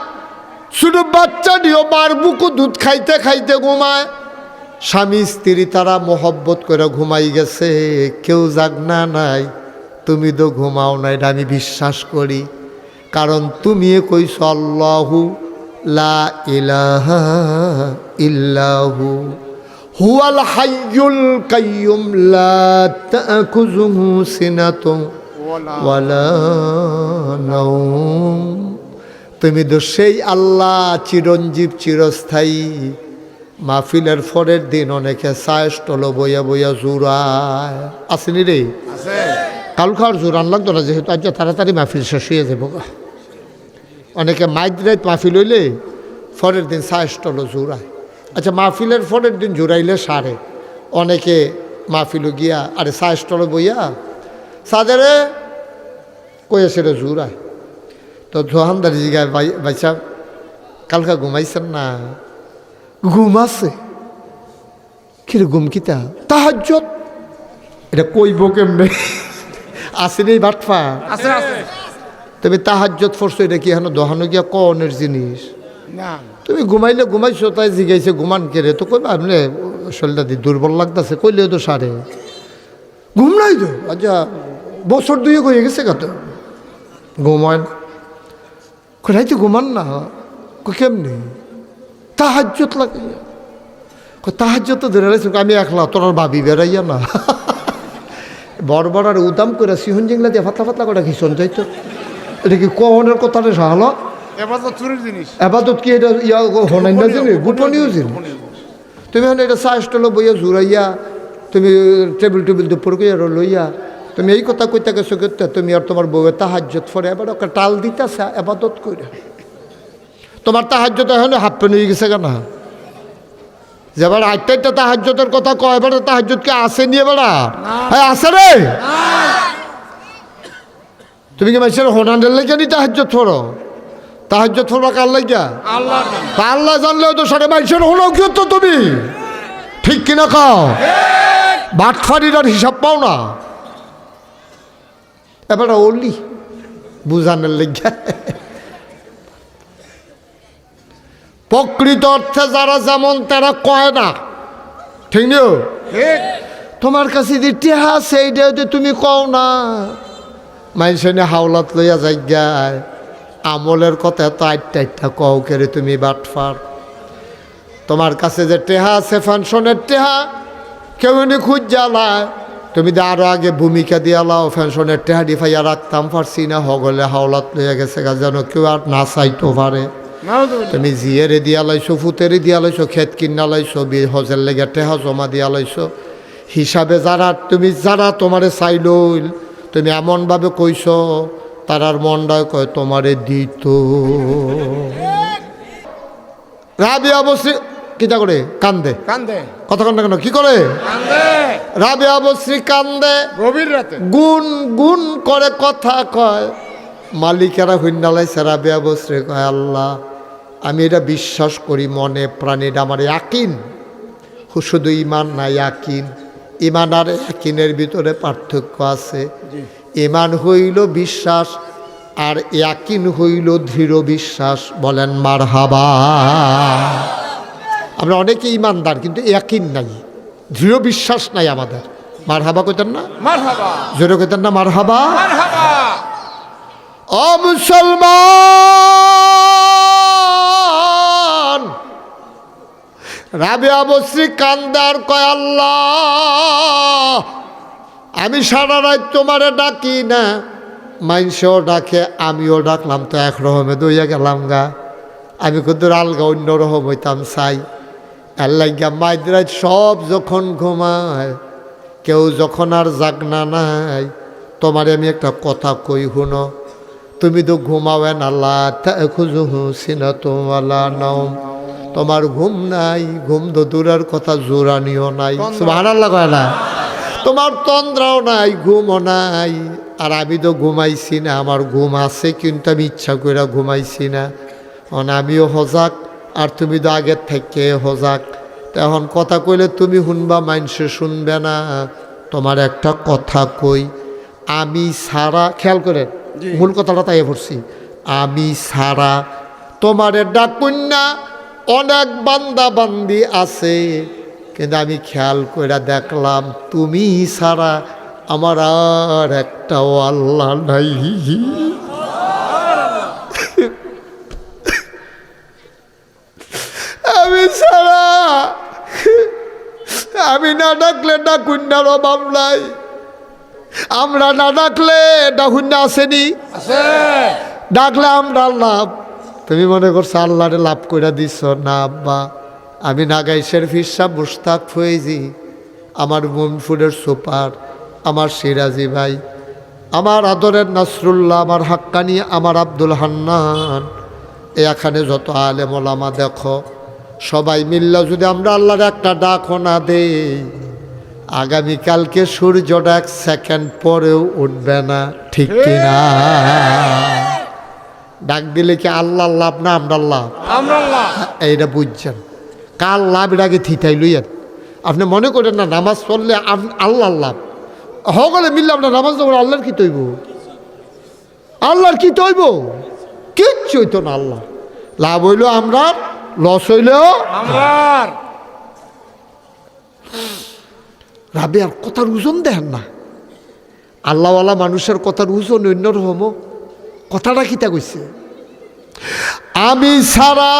[SPEAKER 1] শুধু বাচ্চাটিও মার বুকু দুধ খাইতে খাইতে ঘুমায় স্বামী স্ত্রী তারা মোহব্বত করে ঘুমাই গেছে কেউ জাগনা নাই তুমি তো ঘুমাও না এটা আমি বিশ্বাস করি কারণ তুমি কইছ আল্লাহু লা ইলাহা ইল্লাহু হুয়াল হাইয়ুল কাইয়ুম লা তা'খুযুহু সিনাতুন ওয়ালা নাওম তুমি তো সেই আল্লাহ চিরঞ্জীব চিরস্থায়ী মাহফিলের পরের দিন অনেকে সায়স্টল বইয়া বইয়া জোড়ায় আসেনি রে
[SPEAKER 2] আছে
[SPEAKER 1] কাল খাওয়ার জোরান লাগতো না যেহেতু আজ তাড়াতাড়ি মাহফিল শেষ হয়ে যাবো অনেকে মাইক রাইত মাহফিল হইলে পরের দিন সায়স্টল জোড়ায় আচ্ছা মাহফিলের পরের দিন জোড়াইলে সারে অনেকে মাহফিল গিয়া আরে সায়স্টল বইয়া সাদেরে কয়েছিল জোড়ায় তো জোহানদার জিগায় বাইসা কালকা ঘুমাইছেন না ঘুম আছে কিরে ঘুম কিতা তাহাজ্জুদ এটা কইব কেমনে আসেনি বাটফা
[SPEAKER 2] আছে আছে
[SPEAKER 1] তুমি তাহাজ্জুদ পড়ছো এটা কি এখন দহানো গিয়া কনের জিনিস
[SPEAKER 2] না
[SPEAKER 1] তুমি ঘুমাইলে ঘুমাইছো তাই জিগাইছে ঘুমান কেড়ে তো কইবা আপনি শরীরটা দিয়ে দুর্বল লাগতেছে কইলেও তো সারে ঘুম নাই তো আচ্ছা বছর দুয়ে হয়ে গেছে কত ঘুমায় না রাইতে ঘুমান না কেমনি তাহাজ্জুদ লাগে তাহাজ্জুদ তো ধরে রাখছি আমি একলা তোর ভাবি বেড়াইয়া না বড় আর উদাম করে সিহন জিংলা দিয়ে ফাতলা ফাতলা করে খিসন যাইতো এটা কি কনের কথা রে সাহল
[SPEAKER 2] এবার তো চুরির জিনিস।
[SPEAKER 1] আপাতত কি এটা ইয়া হনাই না জিনিস, গোপনীয় জিনিস। তুমি এখন এটা চাষটা বইয়া জুড়াইয়া তুমি টেবিল টেবিল দুপুর কইয়া লইয়া তুমি এই কথা কইতে গেছো করতে তুমি আর তোমার বউয়ের তাহাজ্জত ফরে এবার ওকে টাল দিতেছে আপাতত কইরা। তোমার তাহাজ্জত এখন হাফ পেন হয়ে গেছে কেন? যেবার আটটা তাহাজ্জতের কথা কয়, এবার তাহাজ্জত কি আসে নিয়ে বেড়া? হ্যাঁ আসে রে। তুমি কি মানুষের হোনানের লেগে নি তাহাজ্জত ফরো? তাহাজ্জত ফরবা কার লাগিয়া?
[SPEAKER 2] আল্লাহ
[SPEAKER 1] আল্লাহ জানলেও তো সাড়ে মানুষের হলো কি তো তুমি ঠিক কিনা খাও বাটফারির হিসাব পাও না। এবার ওলি বুঝানোর লেগে প্রকৃত অর্থে যারা যেমন তারা কয় না, ঠিক নিও।
[SPEAKER 2] ঠিক।
[SPEAKER 1] তোমার কাছে যে টেহা আছে এইটা তুমি কও না, মানুষের হাওলাত লইয়া যাই আমলের কথা তো আটটা কও কেরে তুমি বাটফার। তোমার কাছে যে টেহা আছে ফ্যানশনের টেহা কেউ নি খুঁজ জ্বালায়, তুমি তো আরো আগে ভূমিকা দিয়ালাও ফ্যানশনের টেহা ডিফাইয়া রাখতাম পারছি না, হগলে হাওলাত লইয়া গেছে যেন কেউ আর না চাইতো পারে। তুমি জিয়েরে দিয়া লাইছো, ফুতেরে দিয়া লাইছো, ক্ষেত কিনা লাইছো, হজের লেগে টেহা জমা দিয়া লাইছো। হিসাবে যারা তোমারে চাইলইল তুমি এমনভাবে কইছ তারার মনটায় কয় তোমারে দিত। রাবিয়া বসরি কিটা করে কান্দে,
[SPEAKER 2] কান্দে
[SPEAKER 1] কথা কান্দে কেন কি করে?
[SPEAKER 2] কান্দে
[SPEAKER 1] রাবিয়া বসরি কান্দে,
[SPEAKER 2] গভীর রাতে
[SPEAKER 1] গুন গুন করে কথা কয়। মালিকেরা হুইন্ডালাইছে, রাবিয়া বসরি কয় আল্লাহ আমি এটা বিশ্বাস করি মনে প্রাণে, এটা আমার ইয়াকিন। শুধু ইমান না ইয়াকিন, ইমান আর ইয়াকিনের ভিতরে পার্থক্য আছে। ইমান হইল বিশ্বাস আর ইয়াকিন হইল দৃঢ় বিশ্বাস। বলেন মারহাবা। আমরা অনেকে ইমানদার কিন্তু ইয়াকিন নাই, দৃঢ় বিশ্বাস নাই আমাদের। মারহাবা কইতেন না?
[SPEAKER 2] মারহাবা।
[SPEAKER 1] জোরে কইতেন না মারহাবা?
[SPEAKER 2] মারহাবা।
[SPEAKER 1] ও মুসলমান, রাবিয়া বসরি কান্দার কয় আল্লাহ আমি সারা রাত তোমারে ডাকি না, মাইনসেও ডাকে আমিও ডাকলাম তো একরকমে দইয়া গেলাম গা। আমি কিন্তু আলগা অন্য রকম হইতাম চাই। আল্লাহ মাইদরাত সব যখন ঘুমায়, কেউ যখন আর জাগনা নাই, তোমারে আমি একটা কথা কই শুনো। তুমি তো ঘুমাও না, আল্লাহ খুঁজুহু সিনা তোমালা নাও, তোমার ঘুম নাই, ঘুম তো দূরের কথা জোরানিও নাই। সুবহানাল্লাহ কয় না? তোমার তন্দ্রাও নাই, ঘুমও নাই। আর আমি তো ঘুমাইছি না, আমার ঘুম আছে কিন্তু আমি ইচ্ছা করে ঘুমাইছি না। আমিও হজাক আর তুমি তো আগের থেকে হজাক। তখন কথা কইলে তুমি শুনবা, মানুষে শুনবে না। তোমার একটা কথা কই, আমি সারা, খেয়াল করে মূল কথাটা তাই পড়ছি, আমি সারা তোমারে ডাকুন না অনেক বান্দা বান্দি আছে, কিন্তু আমি খেয়াল করে দেখলাম তুমি ছাড়া আমার আর একটাও আল্লাহ নাই। আমি ছাড়া আমি না ডাকলে ডাকুন্নার অভাব নাই, আমরা না ডাকলে ডাকুন্না আসেনি,
[SPEAKER 2] আছে
[SPEAKER 1] ডাকলে আমরা লাভ। তুমি মনে করছো আল্লাহরে লাভ করে দিছ না আব্বা। আমি নাগাইশের ফিরসা মুস্তাক ফয়েজি, আমার মনফুরের সুপার, আমার সিরাজি ভাই, আমার আদরের নাসরুল্লাহ, আমার হাক্কানি, আমার আব্দুল হান্নান, এখানে যত আলেম ওলামা দেখো, সবাই মিল্লা যদি আমরা আল্লাহর একটা ডাকও না দেই, আগামীকালকে সূর্যটা 1 সেকেন্ড পরেও উঠবে না, ঠিক কিনা? ডাক দিলে কি আল্লাহ লাভ না আমরা লাভ?
[SPEAKER 2] আমরা আল্লাহ।
[SPEAKER 1] এইটা বুঝছেন? কার লাভ এর আগে থিতাই লইয়েন। আপনি মনে করেন না নামাজ পড়লে আল্লাহ লাভ, হগলে মিললে আপনার নামাজ পড়লে আল্লাহর কি তৈব? আল্লাহর কি তৈব? কিচ্ছু হইতো না। আল্লাহ লাভ হইল আমরা, লস হইলেও
[SPEAKER 2] আমরার।
[SPEAKER 1] রাবে আর কথার ওজন দেখেন না, আল্লাহওয়ালা মানুষের কথার ওজন অন্যরকম। কথাটা কিতা কইছে, আমি ছাড়া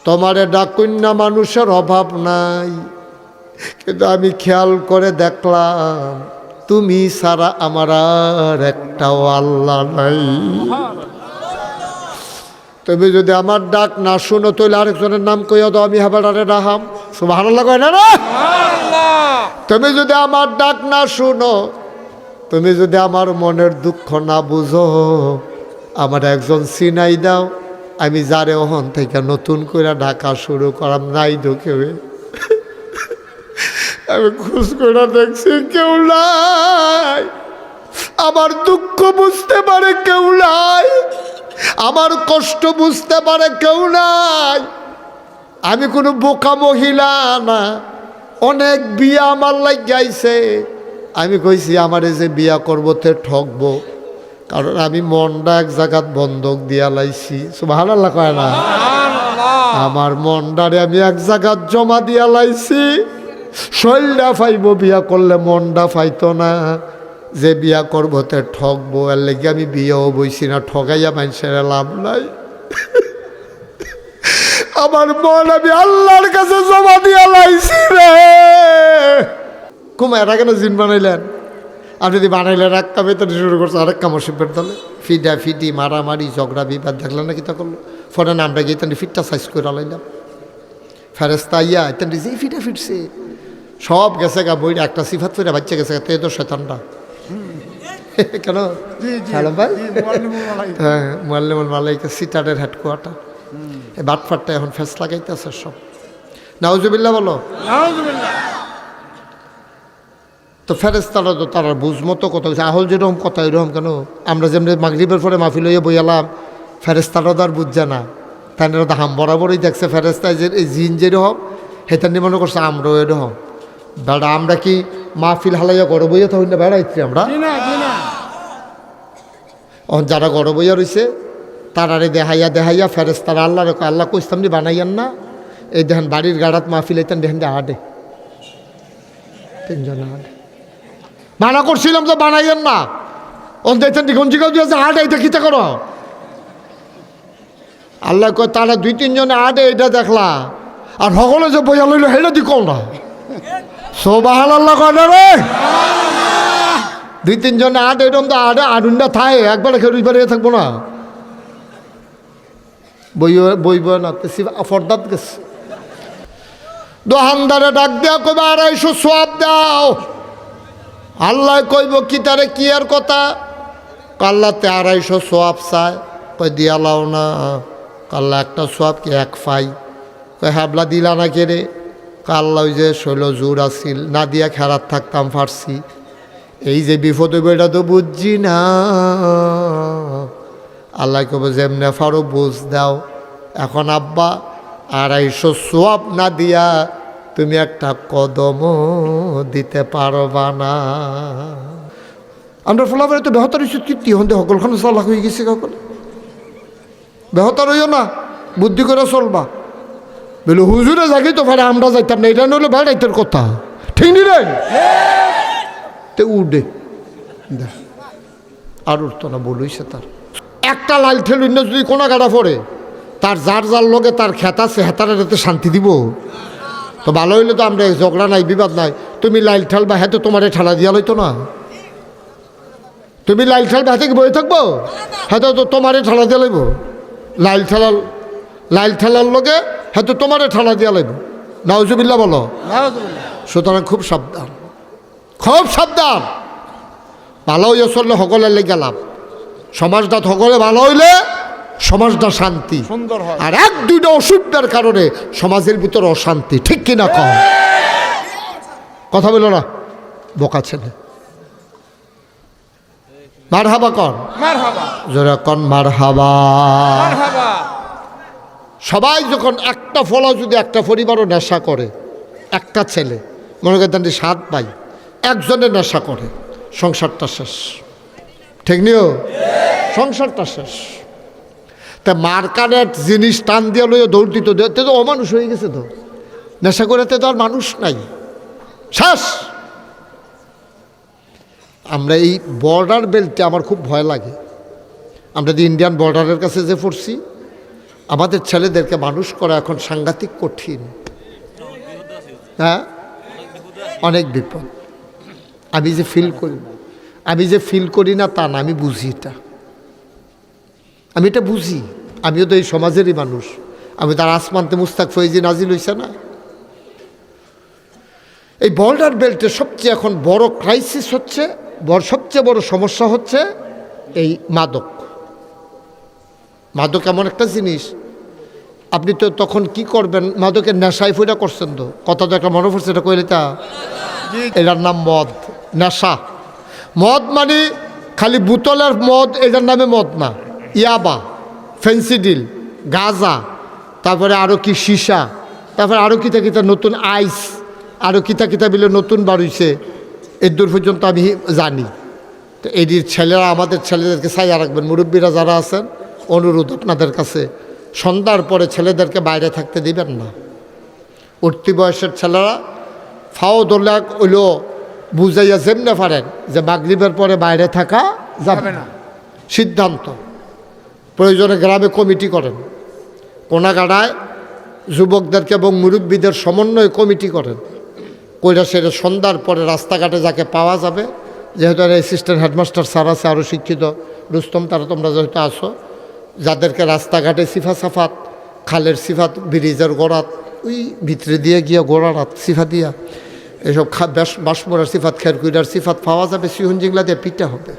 [SPEAKER 1] তোমারে ডাকুন্না মানুষের অভাব নাই, কিন্তু আমি খেয়াল করে দেখলাম তুমি ছাড়া আমার আর একটাও আল্লাহ নাই। তুমি যদি আমার ডাক না শুনো তাহলে আরেকজনের নাম কইয়া দাও, আমি হাবাডারে ডাহাম। সুবহানাল্লাহ কয় না রে? তুমি যদি আমার ডাক না শুনো, তুমি যদি আমার মনের দুঃখ না বুঝো, আমার একজন চিনাই দাও, আমি যারে ওহন থেকে নতুন করে ডাকা শুরু করাম। নাই ঢুকে আমি খুশ করে দেখছি কেউ নাই, আমার দুঃখ বুঝতে পারে কেউ নাই, আমার কষ্ট বুঝতে পারে কেউ নাই। আমি কোনো বোকা মহিলা না, অনেক বিয়া আমার লাগাইছে। আমি কইছি আমারে যে বিয়া করবো তে ঠকবো, কারণ আমি মনটা এক জায়গাত বন্ধক দিয়া লাইছি। সুবহানাল্লাহ কয় না? আমার মনটারে আমি এক জায়গাত জমা দিয়া লাইছি। শৈলটা ফাইব, বিয়া করলে মনটা ফাইতো না। যে বিয়া করবো তে ঠকবো, এর লেগে আমি বিয়েও বইছি না, ঠকাইয়া মানুষের লাভ নাই। আমার মন আমি আল্লাহর কাছে জমা দিয়া লাইছি রে। কুমা এরা কেন জিন বানাইলেন? আর যদি বানাইলেন এক কামে তো শুরু করছে আরেক কামড় শিল্পের দলে ফিডা ফিডি মারামারি ঝগড়া বিবাদ দেখলেন না? কি তা করলো ফোনে নামটা গিয়ে তাহলে ফিটটা সাইজ করে লাইলাম। ফেরেস্তা ইয়া তাহলে যেই ফিটা ফিটছে সব গেছে গা বই, একটা সিফাত ফিরে বাচ্চা গেছে তো এ তো শয়তানটা। কেন ভাই? হ্যাঁ, মুআল্লিমুল মালাইকা সিটারের হেডকোয়ার্টার। এই বাটফাটটা এখন ফেস লাগাইতেছে সব। নাউজুবিল্লাহ বলো। তো ফেরেস্তারা তো তারা বুঝমতো কথা হচ্ছে, আহল যেরকম কথা এরকম কেন? আমরা যেমনি মাগরিবের পরে মাহফিল হইয়া বইয়ালাম, ফেরেস্তারা তো আর বুঝছে না, তাই তো হাম বরাবরই দেখছে ফেরেস্তায় যে এই জিন যেরকম হেতার মনে করছে আমরাও এরকম। বেড়া আমরা কি মাহফিল হালাইয়া গড় বইয়া তো হই না বেড়াইছি আমরা? যারা গড় বইয়া রয়েছে তারারে দেখাইয়া দেখাইয়া ফেরেস্তারা আল্লাহ রেখো, আল্লাহ কইতাম নি বানাইয়ান না, এই দেখেন বাড়ির গাড়াত মাহফিল হইতেন দেখেন যে আডে তিনজনে আডে মানা করছিলাম তো বানাইয়েন না। ওন দেখতেন গঞ্জিকাও দিয়েছে আডে, এটা কিতা করো? আল্লাহ কয় তারা দুই তিনজনে আডে এটা দেখলা, আর সকলে যে বইয়া লইল হেটা দি কও না। সুবহানাল্লাহ কয় না রে? দুই তিনজনে আডে এরকম তো আডে আডুন্ডা থায় একবারে খেয়ে দুইবারে থাকবো না। বইব না ফর্দাত গেছে দোহানদারে ডাক দেওয়া কইবা 250 সোয়াব দাও। আল্লাহ কইব কি তারে কি আর কথা? কাল্লাতে 250 সোয়াব চায়, কই দিয়া লাও না। কাল্লা একটা সোয়াব কি এক ফাই? কই হাবলা দিলা না কে রে? কাল্লা ওই যে শৈল জোর আসিল, না দিয়া খেরাত থাকতাম ফার্সি। এই যে বিপদ হইব এটা তো বুঝছি না। আল্লাহ কব যেমনে ফারো বুঝ দাও। এখন আব্বা 250 সোয়াব না দিয়া তুমি একটা কদমও দিতে পারবা না। আমরা ফলাফল তো বেহতার হয়েছে তৃপ্তি হন্দে সকলখানে চালাক হয়ে গেছে। কখন বেহতার হইও না, বুদ্ধি করে চলবা। বলে হুজুরে জাগি তো ভাড়া আমরা যাইতাম না, এটা নইলে ভাড়াইতের কথা ঠিক নি রে? তে উঠে আর উঠতো না, বলইছে তার একটা লাল ঠেলুন না যদি কোনো গাড়া পড়ে, তার যার যার লগে তার খেত আছে হেতারে এতে শান্তি দিব তো ভালো হইলে তো আমরা ঝগড়া নাই বিবাদ নাই। তুমি লাইল ঠাল বা হেতে তোমার ঠেলা দিয়া লইতো না? তুমি লাইল ঠাল বা হাতে কি বয়ে থাকবো? হেতে তো তোমারে ঠেলা দিয়া লাইব। লাইল ঠেলার লগে হেতে তোমারে ঠেলা দিয়া লাইব। নাউজুবিল্লাহ বলো। সুতরাং খুব সাবধান, খুব সাবধান। ভালো হইয়া চললে সকলের লেগে লাভ। সমাজটা সকলে ভালো হইলে সমাজটা শান্তি
[SPEAKER 2] সুন্দর হয়।
[SPEAKER 1] আর এক দুইটা অসুবিধার কারণে সমাজের ভিতরে অশান্তি। ঠিক কিনা কম? কথা বলো না বোকা ছেলে। মারহাবা কন, জোরে কন মারহাবা। সবাই যখন একটা ফলা যদি একটা পরিবারও নেশা করে, একটা ছেলে মনে করেন 7 ভাই একজনের নেশা করে, সংসারটা শেষ। ঠিক নিও? সংসারটা শেষ। তা মার্কারের জিনিস টান দিয়ে লইয়া দৌড় দিত, তো অমানুষ হয়ে গেছে। তো নেশা করে তো আর মানুষ নাই, শেষ। আমরা এই বর্ডার বেল্টে আমার খুব ভয় লাগে। আমরা যে ইন্ডিয়ান বর্ডারের কাছে যে পড়ছি, আমাদের ছেলেদেরকে মানুষ করা এখন সাংঘাতিক কঠিন। হ্যাঁ, অনেক বিপদ। আমি যে ফিল করি না তা না, আমি বুঝি এটা, আমি এটা বুঝি। আমিও তো এই সমাজেরই মানুষ, আমি তার আসমানতে মুস্তাক ফৈজি নাজিল হইছে না। এই বর্ডার বেল্টের সবচেয়ে এখন বড় ক্রাইসিস হচ্ছে, সবচেয়ে বড় সমস্যা হচ্ছে এই মাদক। মাদক এমন একটা জিনিস, আপনি তো তখন কি করবেন, মাদকের নেশায় ফুটা করছেন তো, কথা তো একটা মনে পড়ছে, এটা কইলে তা এটার নাম মদ, নেশা। মদ মানে খালি বোতলের মদ, এটার নামে মদ না, ইয়াবা, ফেন্সিডিল, গাঁজা, তারপরে আরও কি সীসা, তারপরে আরও কিতা কিতা নতুন আইস, আরও কিতা কিতা বিলে নতুন বাড়িছে, এর দূর পর্যন্ত আমি জানি। তো এটির ছেলেরা, আমাদের ছেলেদেরকে ছাইয়া রাখবেন, মুরব্বীরা যারা আছেন, অনুরোধ আপনাদের কাছে, সন্ধ্যার পরে ছেলেদেরকে বাইরে থাকতে দিবেন না। উঠতি বয়সের ছেলেরা ফাও দোলা হইল বুঝাইয়া যেমনে পারেন যে মাগরিবের পরে বাইরে থাকা যাবে না, সিদ্ধান্ত। প্রয়োজনে গ্রামে কমিটি করেন, কোনাগাড়ায় যুবকদেরকে এবং মুরব্বীদের সমন্বয়ে কমিটি করেন, কইরা সেটা সন্ধ্যার পরে রাস্তাঘাটে যাকে পাওয়া যাবে, যেহেতু অ্যাসিস্ট্যান্ট হেডমাস্টার স্যার আছে, আরও শিক্ষিত রুস্তম, তারা তোমরা যেহেতু আসো, যাদেরকে রাস্তাঘাটে সিফা সাফাত, খালের সিফাত, ব্রিজের গোড়াত, ওই ভিতরে দিয়ে গিয়া গোড়ারাত সিফা দিয়া এসব বাসমরার সিফাত, খেরকুইডার সিফাত পাওয়া যাবে, সিহুন জিংলা দিয়ে পিঠা হবে।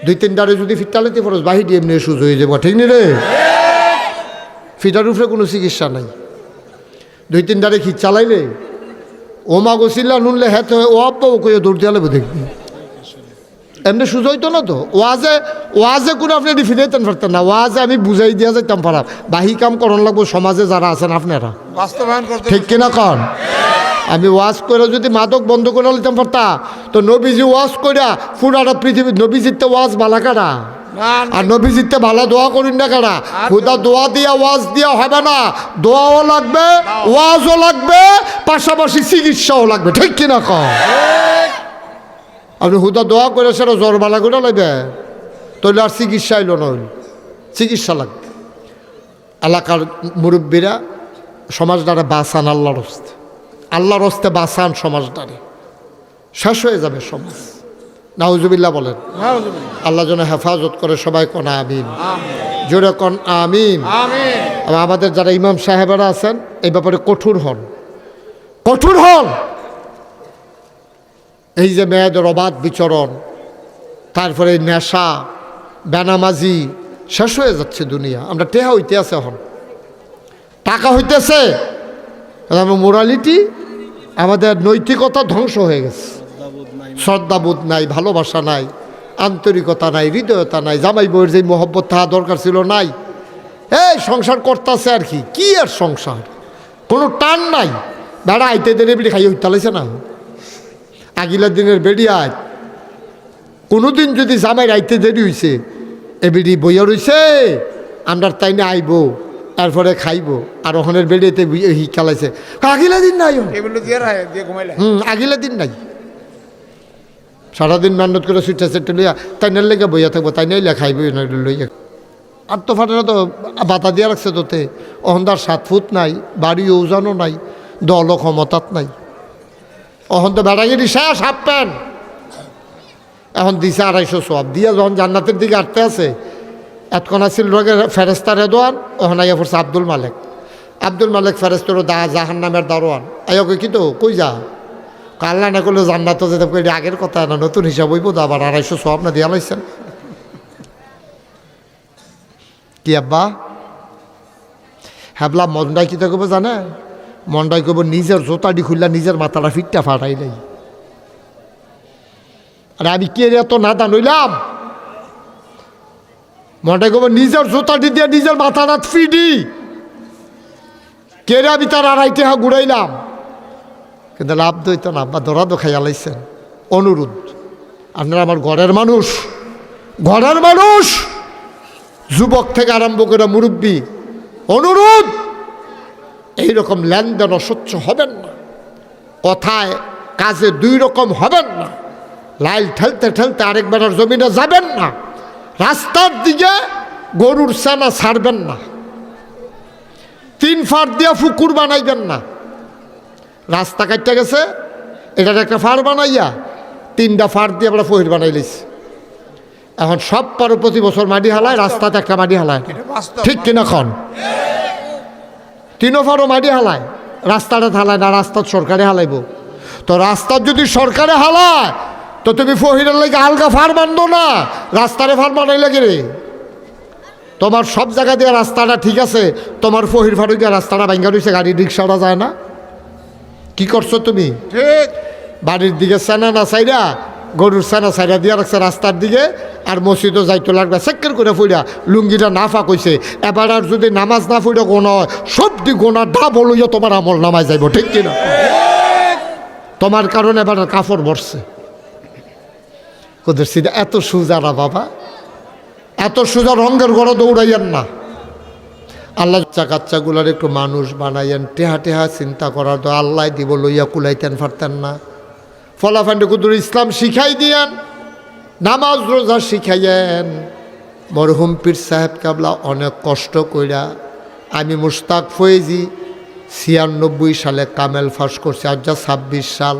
[SPEAKER 1] 2-3 ডারে যদি ফিটালেতে ফরজ বাহির এমনি সুযোগ হয়ে যাবো, ঠিক নি রে? ফিটার উপরে কোনো চিকিৎসা নাই। 2-3 ডারে খিচ চালাইলে ও মা গোসিল্লা নুনলে হ্যাঁ ও আব্বা ও কইয়া দৌড় দিয়ে দেখবি, এমনি সুযোগ হইতো না তো। ওয়াজে কোনো আপনি ফিরাইতেন পারতেন না, ওয়াজে আমি বুঝাই দিয়া যাইতাম পারা, বাহি কাম করণ লাগবো সমাজে যারা আছেন আপনারা,
[SPEAKER 2] বাস্তবায়ন করতে
[SPEAKER 1] ঠিক কিনা কন? আমি ওয়াজ করে যদি মাদক বন্ধ করে নিতাম পারতা, তো নবীজি ওয়াজ কইরা পুরাটা পৃথিবী, নবীজিতে ওয়াজ বালা কারা, আর নবীজিতে ভালো দোয়া করেন না কারা? খুদা দোয়া দিয়া ওয়াজ দিয়া হবে না, দোয়াও লাগবে, ওয়াজও লাগবে, পাশাপাশি চিকিৎসাও লাগবে, ঠিক কিনা কন? আপনি হুদা দোয়া করে সেটা জ্বর বালা করে লাগবে, তাহলে আর চিকিৎসা এলো না, চিকিৎসা লাগবে। এলাকার মুরব্বীরা সমাজটারে বাঁচান, আল্লাহর হস্তে, আল্লাহর হস্তে বাঁচান সমাজটারে, শেষ হয়ে যাবে সমাজ। নাউজুবিল্লাহ বলেন। আল্লাহ যেন হেফাজত করে, সবাই কোন আমিন, জোরে কোন আমিন। আমাদের যারা ইমাম সাহেবেরা আছেন এই ব্যাপারে কঠোর হন, কঠোর হন। এই যে মেয়েদের অবাধ বিচরণ, তারপরে নেশা, বেনামাজি, শেষ হয়ে যাচ্ছে দুনিয়া। আমরা টেহা হইতে আছে, এখন টাকা হইতেছে, মোরালিটি, আমাদের নৈতিকতা ধ্বংস হয়ে গেছে, শ্রদ্ধাবোধ নাই, ভালোবাসা নাই, আন্তরিকতা নাই, হৃদয়তা নাই, জামাই বউয়ের যে মোহব্বত তাহা দরকার ছিল নাই। এই সংসার করতেছে আর কি আর সংসার, কোনো টান নাই। বেড়া আইতে দেনে বিড়ি খাইয়ে উঠতে না, আগিলার দিনের বেড়ি আয়, কোনো দিন যদি জামাই আইতে দেরি হয়েছে, এ বিড়ি বইয়া রইছে, আমরা তাই না আইব, তারপরে খাইব, আর ওখানের বেড়িতে খেলাইছে, আগিলা দিন নাই, আগিলা দিন নাই। সারাদিন মেহনত করে সুইটা সেটে লইয়া তাই না লেগে বইয়া থাকবো, তাই নাইলে খাইব লইয়া। আর তো ফাটে না তো বাতা দিয়া রাখছে, তোতে অহন্দার 7 ফুট নাই, বাড়ি ওজানও নাই, দল ক্ষমতাত নাই, অহন তো বেড়াগিরি শেষ হাফ প্যান্ট, এখন দিছে 250 সব দিয়া, যখন জান্নাতের দিকে আটতে আছে, এতক্ষণ আসছিল রোগে ফেরেস্তা রেদোয়ান, ওখানে আইয়া পড়ছে আব্দুল মালেক। আব্দুল মালেক ফেরেস্তার জাহান নামের দারোয়ান, আইয়া কই কিন্তু কই যা, আল্লাহ না করলে জান্নাত যেতে কই, আগের কথা না, নতুন হিসাব হইব তো, আবার 250 সব না দিয়া লাইছেন কি আব্বা? হ্যাবলা মনটাই কিতা করবো জানে, মনটাই করবো নিজের জোতাটি খুললা নিজের মাথাটা ফিটটা ফাটাইলাই। আরে আমি কে এত নাদা নইলাম, মনটাই করবো নিজের জোতাটি দিয়ে নিজের মাথাটা ফিডি, কে রে আমি তার 2.5 টাকা ঘুরাইলাম, কিন্তু লাভ দইত না। আব্বা ধরা তো খাইয়া লাইছেন। অনুরোধ, আপনারা আমার ঘরের মানুষ, ঘরের মানুষ, যুবক থেকে আরম্ভ করে মুরব্বী, অনুরোধ, এইরকম লেনদেন অস্বচ্ছ হবেন না, কথায় কাজে 2 রকম হবেন না, লাইল ঠেলতে ঠেলতে আরেক বেটার জমিনে যাবেন না, রাস্তার দিকে গরুর ছানা ছাড়বেন না, 3 ফাট দিয়ে পুকুর বানাইবেন না। রাস্তা কাটতে গেছে, এটার একটা ফাড় বানাইয়া 3টা ফাড় দিয়ে আমরা ফহির বানাই লিছি। এখন সব পারো প্রতি বছর মাটি হালায়, রাস্তাতে একটা মাটি হালায়,
[SPEAKER 2] এটা বাস্তব।
[SPEAKER 1] ঠিক কিনা খন? তিনও পারো মাটি হালায়, রাস্তাটা হালায় না, রাস্তা সরকারে হালাইব। তো রাস্তা যদি সরকারে হালায় তো তুমি ফহিরের লাগে আলগা ফার বান্ধো না, রাস্তারে ফার বানাই লাগে রে। তোমার সব জায়গা দিয়ে রাস্তাটা ঠিক আছে, তোমার ফহির ফারুক দিয়ে রাস্তাটা ভাঙ্গা রয়েছে, গাড়ি রিক্সাটা যায় না। কি করছো তুমি?
[SPEAKER 2] ঠিক।
[SPEAKER 1] বাড়ির দিকে সেনা না সাইরা, গরুর সেনা সাইরা দিয়ে রাখছে রাস্তার দিকে, আর মসজিদও যাইতো লাগবে সেক্কের করে ফুইরা লুঙ্গিটা না ফাঁক হইছে। এবার আর যদি নামাজ না ফুইরা গোনা হয়, সবটি গোনা ডাবল হইয়া তোমার আমল নামায় যাইব, ঠিক কিনা? তোমার কারণে এবার কাপড় বসছে। কোদের সিধা এত সুজা না বাবা, এত সোজা রঙের ঘরে দৌড়াইয়েন না। আল্লাহ কাচ্চাগুলার একটু মানুষ বানাইয়েন, টেহা টেহা চিন্তা করার তো আল্লাহ দিব, লইয়া কুলাইতেন পারতেন না। ফলাফান্ডে কুদুর ইসলাম শিখাই দিয়েন, নামাজ রোজা শিখাইয়েন। মরহুম পীর সাহেব কাবলা অনেক কষ্ট কইরা, আমি মুশতাক ফয়েজি 96 সালে কামেল ফাঁস করছি, আজ যা 26 সাল,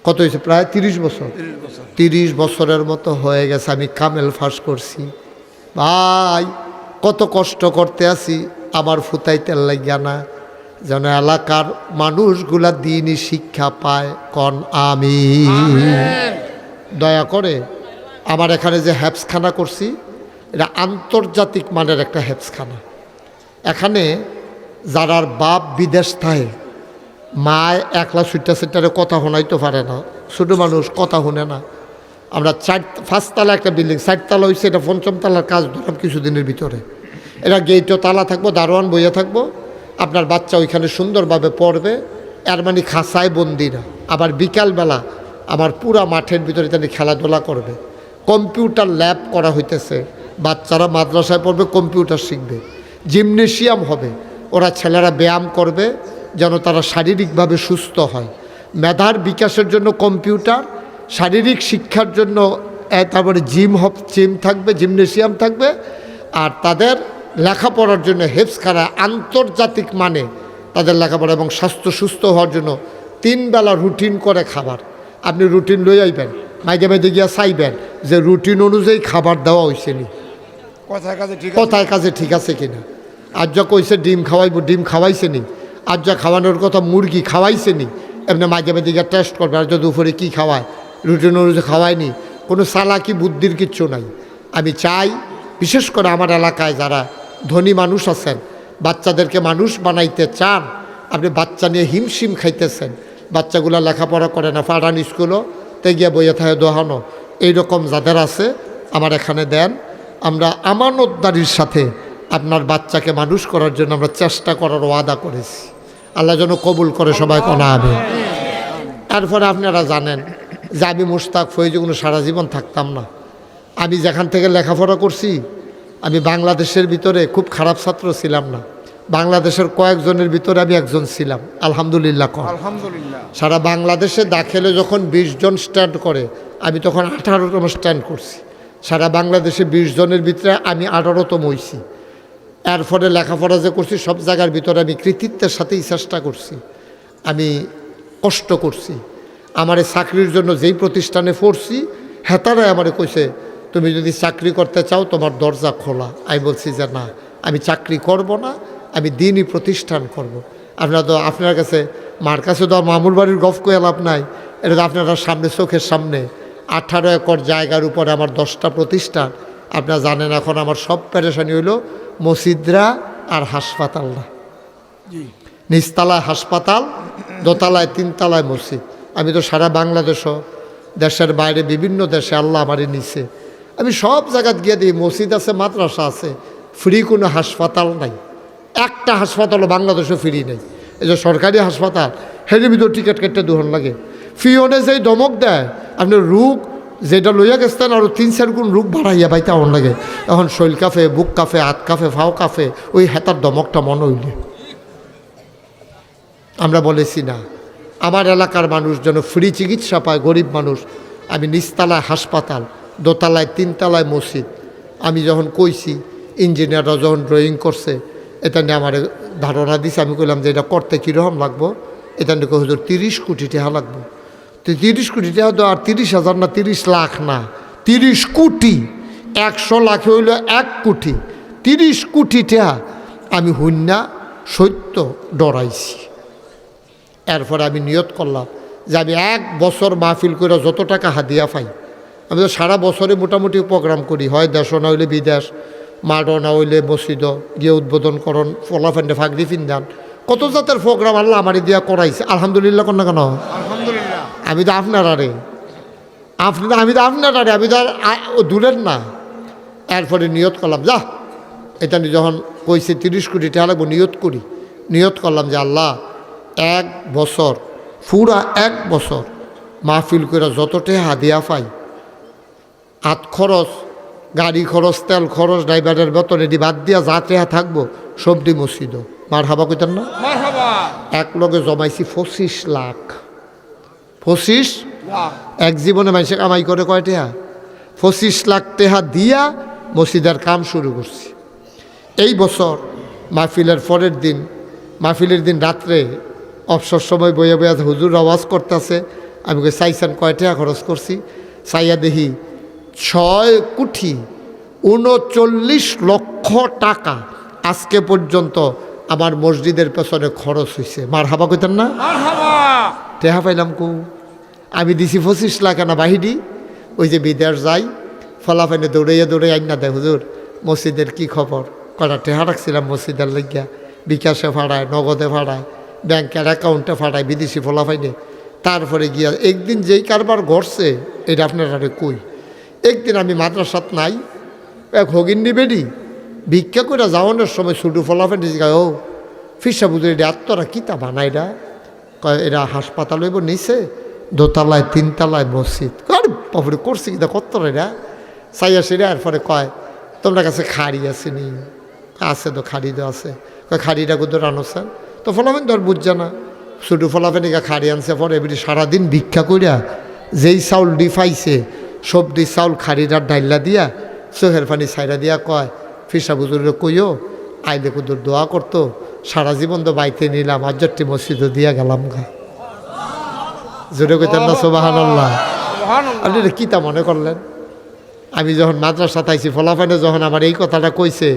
[SPEAKER 1] কত হয়েছে? প্রায় 30 বছর। 30 বছরের মতো হয়ে গেছে আমি কামেল ফাঁস করছি। ভাই কত কষ্ট করতে আছি, আমার ফুতাইতে লাগিয়া না, যেন এলাকার মানুষগুলা দিনই শিক্ষা পায়। কন আমি দয়া করে আমার এখানে যে হ্যাপসখানা করছি, এটা আন্তর্জাতিক মানের একটা হ্যাপসখানা। এখানে যারার বাপ বিদেশ থাকে, মায় একলা সুইটা সেটারে কথা শোনাইতে পারে না, ছোটো মানুষ কথা শুনে না। আমরা 5তলা একটা বিল্ডিং, 4তলা হয়েছে, এটা 5ম তলার কাজ ধরলাম কিছুদিনের ভিতরে। এটা গেটও তালা থাকবো, দারোয়ান বইয়া থাকবো, আপনার বাচ্চা ওইখানে সুন্দরভাবে পড়বে, এর মানে খাসায় বন্দি না। আবার বিকালবেলা আমার পুরা মাঠের ভিতরে তাদের খেলাধুলা করবে। কম্পিউটার ল্যাব করা হইতেছে, বাচ্চারা মাদ্রাসায় পড়বে, কম্পিউটার শিখবে। জিমনেশিয়াম হবে, ওরা ছেলেরা ব্যায়াম করবে যেন তারা শারীরিকভাবে সুস্থ হয়। মেধার বিকাশের জন্য কম্পিউটার, শারীরিক শিক্ষার জন্য তারপরে জিম থাকবে, জিমনেশিয়াম থাকবে, আর তাদের লেখাপড়ার জন্য হেফজখানা আন্তর্জাতিক মানে তাদের লেখাপড়া এবং স্বাস্থ্য সুস্থ হওয়ার জন্য 3 বেলা রুটিন করে খাবার। আপনি রুটিন লই আইবেন, মাইজে মাইজে গিয়া চাইবেন যে রুটিন অনুযায়ী খাবার দেওয়া হয়েছে নি,
[SPEAKER 2] কথায় কাজে ঠিক আছে।
[SPEAKER 1] কথায় কাজে ঠিক আছে কিনা। আজ যা কইছে ডিম খাওয়াইব, ডিম খাওয়াইছে নি। আজ যা খাওয়ানোর কথা মুরগি খাওয়াইছে নি, এমনি মাঝে মাঝে গিয়ে টেস্ট করবে। আর যদি দুপুরে কী খাওয়ায়, রুটিন অনুযায়ী খাওয়ায়নি, কোনো চালাকি বুদ্ধির কিচ্ছু নাই। আমি চাই বিশেষ করে আমার এলাকায় যারা ধনী মানুষ আছেন, বাচ্চাদেরকে মানুষ বানাইতে চান, আপনি বাচ্চা নিয়ে হিমশিম খাইতেছেন, বাচ্চাগুলো লেখাপড়া করে না, ফাড়ান স্কুলও তে গিয়ে বইয়ে থাকে দোহানো, এইরকম যাদের আছে আমার এখানে দেন। আমরা আমানতদারির সাথে আপনার বাচ্চাকে মানুষ করার জন্য আমরা চেষ্টা করার ওয়াদা করেছি। আল্লাহ যেন কবুল করে, সবাই কোনা হবে। তারপরে আপনারা জানেন যে আমি মুশতাক ফয়েজি কোনো সারা জীবন থাকতাম না। আমি যেখান থেকে লেখাপড়া করছি, আমি বাংলাদেশের ভিতরে খুব খারাপ ছাত্র ছিলাম না, বাংলাদেশের কয়েকজনের ভিতরে আমি একজন ছিলাম, আলহামদুলিল্লাহ।
[SPEAKER 2] আলহামদুলিল্লাহ।
[SPEAKER 1] সারা বাংলাদেশে দাখিলে যখন 20 জন স্ট্যান্ড করে, আমি তখন 18তম স্ট্যান্ড করছি। সারা বাংলাদেশে 20 জনের ভিতরে আমি 18তম হইছি। এর ফলে লেখাপড়া যে করছি সব জায়গার ভিতরে আমি কৃতিত্বের সাথেই চেষ্টা করছি, আমি কষ্ট করছি। আমার এই চাকরির জন্য যেই প্রতিষ্ঠানে পড়ছি, হেতারাই আমারে কইছে তুমি যদি চাকরি করতে চাও তোমার দরজা খোলা। আমি বলছি যে না, আমি চাকরি করব না, আমি দিনই প্রতিষ্ঠান করব। আপনার কাছে মার কাছে তো মামুর বাড়ির গফ কয়ে লাভ নাই, এটা তো আপনারা সামনে, চোখের সামনে 18 একর জায়গার উপরে আমার 10টা প্রতিষ্ঠান। আপনারা জানেন এখন আমার সব পেরেশানি হইল মসজিদরা আর হাসপাতালরা। নিচতলায় হাসপাতাল, দোতলায় 3তলায় মসজিদ। আমি তো সারা বাংলাদেশও, দেশের বাইরে বিভিন্ন দেশে আল্লাহ আমারই নিছে। আমি সব জায়গায় গিয়ে দিই, মসজিদ আছে, মাদ্রাসা আছে, ফ্রি কোনো হাসপাতাল নাই। একটা হাসপাতালও বাংলাদেশে ফ্রি নেই। এই যে সরকারি হাসপাতাল, হের ভিতর টিকিট কেটে দুহন লাগে। ফিওনে যেই দমক দেয়, আপনি রোগ যেটা লইয়া গেছেন আরও 3-4 গুণ রোগ বাড়াইয়া বাইতে আমার লাগে। এখন শৈল কাফে, বুক কাফে, হাত কাফে, ফাও কাফে, ওই হেতার দমকটা মনে হইলে। আমরা বলেছি না, আমার এলাকার মানুষ যেন ফ্রি চিকিৎসা পায়, গরিব মানুষ। আমি নিচতলায় হাসপাতাল, দোতলায় 3তলায় মসজিদ। আমি যখন কইছি, ইঞ্জিনিয়াররা যখন ড্রয়িং করছে, এটা নিয়ে আমার ধারণা দিছে। আমি কইলাম যে এটা করতে কীরকম লাগবো, এটা নিয়ে হুজুর 30 কোটি টাকা লাগবো। তো 30 কোটি টাকা তো আর 30,000 না, 30 লাখ না, 30 কোটি, 100 লাখে হইল 1 কোটি, 30 কোটি টাকা আমি হইনা সত্য ডরাইছি। এরপরে আমি নিয়ত করলাম যে আমি 1 বছর মাহফিল করে যত টাকা হাদিয়া পাই, আমি তো সারা বছরে মোটামুটি প্রোগ্রাম করি, হয় দেশ না হইলে বিদেশ, মাঠও না হইলে মসজিদ গিয়ে উদ্বোধন করন, ফলাফেন্ডে ফাগরি ফিন্দান, কত জাতের প্রোগ্রাম আল্লাহ আমারই দিয়া করাইছে। আলহামদুলিল্লাহ কন না কেন?
[SPEAKER 2] আলহামদুলিল্লাহ।
[SPEAKER 1] আমি তো আপনার আরে আমি তো আপনার আরে, আমি তো আর দূরের না। এরপরে নিয়ত করলাম, যা এটা যখন কইছে 30 কোটি টাকা লাগবো, নিয়ত করি। নিয়ত করলাম যে আল্লাহ 1 বছর, পুরা 1 বছর মাহফিল করে যতটা হাদিয়া পাই, হাত খরচ, গাড়ি খরচ, তেল খরচ, ড্রাইভারের বেতন এটি বাদ দিয়া যা টেহা থাকবো সবটি মসজিদ। মার হাবা কইতেন না?
[SPEAKER 2] মারহাবা।
[SPEAKER 1] এক লগে জমাইছি 25 লাখ। 25
[SPEAKER 2] লাখ।
[SPEAKER 1] এক জীবনে মানুষে কামাই করে কয় টেহা? 25 লাখ টেহা দিয়া মসজিদের কাম শুরু করছি। এই বছর মাহফিলের পরের দিন, মাহফিলের দিন রাত্রে অবসর সময় বইয়া বইয়া হুজুর আওয়াজ করতেছে, আমি কই চাইছেন কয় টাকা খরচ করছি? চাইয়া দেখি 6 কোটি 39 লক্ষ টাকা আজকে পর্যন্ত আমার মসজিদের পেছনে খরচ হয়েছে। মার হাবা কইতেন না?
[SPEAKER 2] মারহাবা।
[SPEAKER 1] টেহা পাইলাম কু? আমি দিছি 25 লাখ আনা বাহিনী, ওই যে বিদেশ যাই ফলাফাইনে দৌড়াইয়া দৌড়াই আইন না দেয় হুজুর মসজিদের কি খবর, কটা টেহা রাখছিলাম মসজিদের লাগিয়া, বিকাশে ফাড়ায়, নগদে ফাড়ায়, ব্যাংকের অ্যাকাউন্টে ফাড়ায়, বিদেশি ফলাফাইনে। তারপরে গিয়া একদিন যেই কারবার ঘটছে এটা আপনার আরে কই, একদিন আমি মাদ্রাসাত নাই, এক হগিন্নি বেডি ভিক্ষা করে যাওয়ানোর সময় ছুটু ফলাফাইনে গায়, ও ফিসা বুঝে এটা আত্মরা কিতা বানায় এটা, কয় এরা হাসপাতাল হইব নিচে, দোতলায় 3 তলায় মসজিদ। আরে বাবুরে করছি কিনা কত এরা চাইয়া সেরা। এরপরে কয় তোমরা কাছে খাড়ি আছে নি? আছে তো, খাড়ি তো আছে। কয় খাড়িটা কোথাও রানোছেন? তো ফলাফেন তো আর বুঝছে না, শুধু ফলাফেন একা খাড়ি আনছে। পরে এবারে সারাদিন ভিক্ষা করিয়া যেই চাউল ডিফাইছে সবজি চাউল খাড়িটা ডাইলা দিয়া চোখের পানি ছাইরা দিয়া কয় ফিসা বুজুরে কইও আইলে কুদুর দোয়া করতো, সারা জীবন তো বাইতে নিলাম, আজ্জারটি মসজিদও দিয়া গেলাম গা। জোরে কইতেন না সুবহানাল্লাহ? আপনি এটা কী তা মনে করলেন? আমি যখন মাদ্রাসা তাইছি ফলাফানে যখন আমার এই কথাটা কইছে,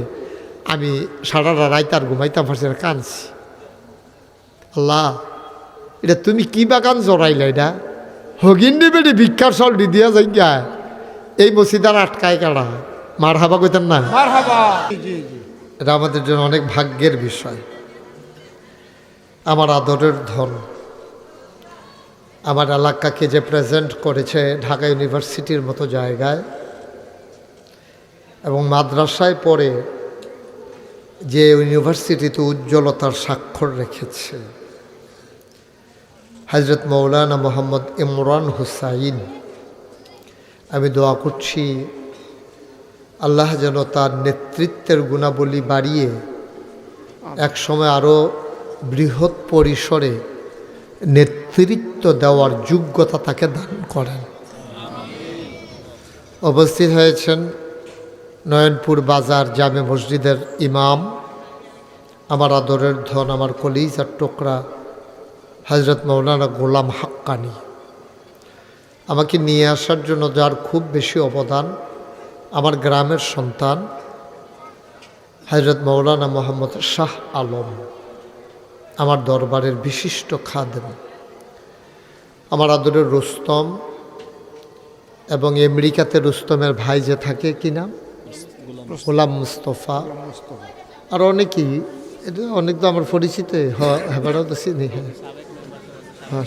[SPEAKER 1] আমি সারা রাত আর ঘুমাইতাম পারছি না, কাঁদছি। আল্লাহ এটা তুমি কি বাগান জড়াইলে? এটা হগিন্ডি বেটি ভিক্ষার চাউল দি দিয়া যাই গা, এই মসজিদার আটকায় কারা? মার হাবা কইতেন না?
[SPEAKER 2] মারহাবা। জি জি।
[SPEAKER 1] এটা আমাদের জন্য অনেক ভাগ্যের বিষয়। আমার আদরের ধন, আমার এলাকাকে যে প্রেজেন্ট করেছে ঢাকা ইউনিভার্সিটির মতো জায়গায়, এবং মাদ্রাসায় পড়ে যে ইউনিভার্সিটিতে উজ্জ্বলতার স্বাক্ষর রেখেছে, হযরত মৌলানা মোহাম্মদ ইমরান হুসাইন, আমি দোয়া করছি আল্লাহ যেন তার নেতৃত্বের গুণাবলী বাড়িয়ে একসময় আরও বৃহৎ পরিসরে নেতৃত্ব দেওয়ার যোগ্যতা তাকে দান করেন। উপস্থিত হয়েছেন নয়নপুর বাজার জামে মসজিদের ইমাম, আমার আদরের ধন, আমার কলিজার টুকরা হযরত মৌলানা গোলাম হাক্কানি। আমাকে নিয়ে আসার জন্য যার খুব বেশি অবদান, আমার গ্রামের সন্তান হযরত মৌলানা মোহাম্মদ শাহ আলম, আমার দরবারের বিশিষ্ট খাদেম, আমার আদরের রুস্তম, এবং আমেরিকাতে রুস্তমের ভাই যে থাকে কি নাম, গোলাম মুস্তফা, আর অনেকেই, এটা অনেক তো আমার পরিচিত, হ্যাঁ তো চিনি, হ্যাঁ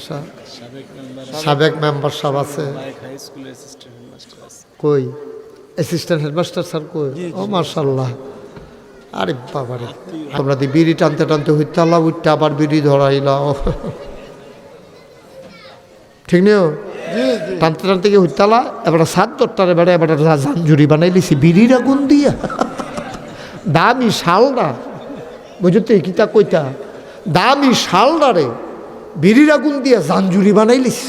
[SPEAKER 1] সাবেক মেম্বার সব আছে। কই অ্যাসিস্ট্যান্ট হেডমাস্টার স্যার কই? ও মাশাআল্লাহ। আরে বাবারে, আমরা দি বিড়ি টানতে টানতে হইতে আল্লাহ উঠতে আবার বিড়ি ধরাইলা, ঠিক নেই? টানতে টানতে গিয়ে হইতালা এবার 7-10টারে বেড়ে এবার ঝাঞ্ঝুরি বানাই লিছি বিড়ির আগুন দিয়া। দামি শালডা, বুঝতে কিতা কইতা, দামি শালডা রে বিড়ির আগুন দিয়া ঝাঞ্ঝুরি বানাই লিস।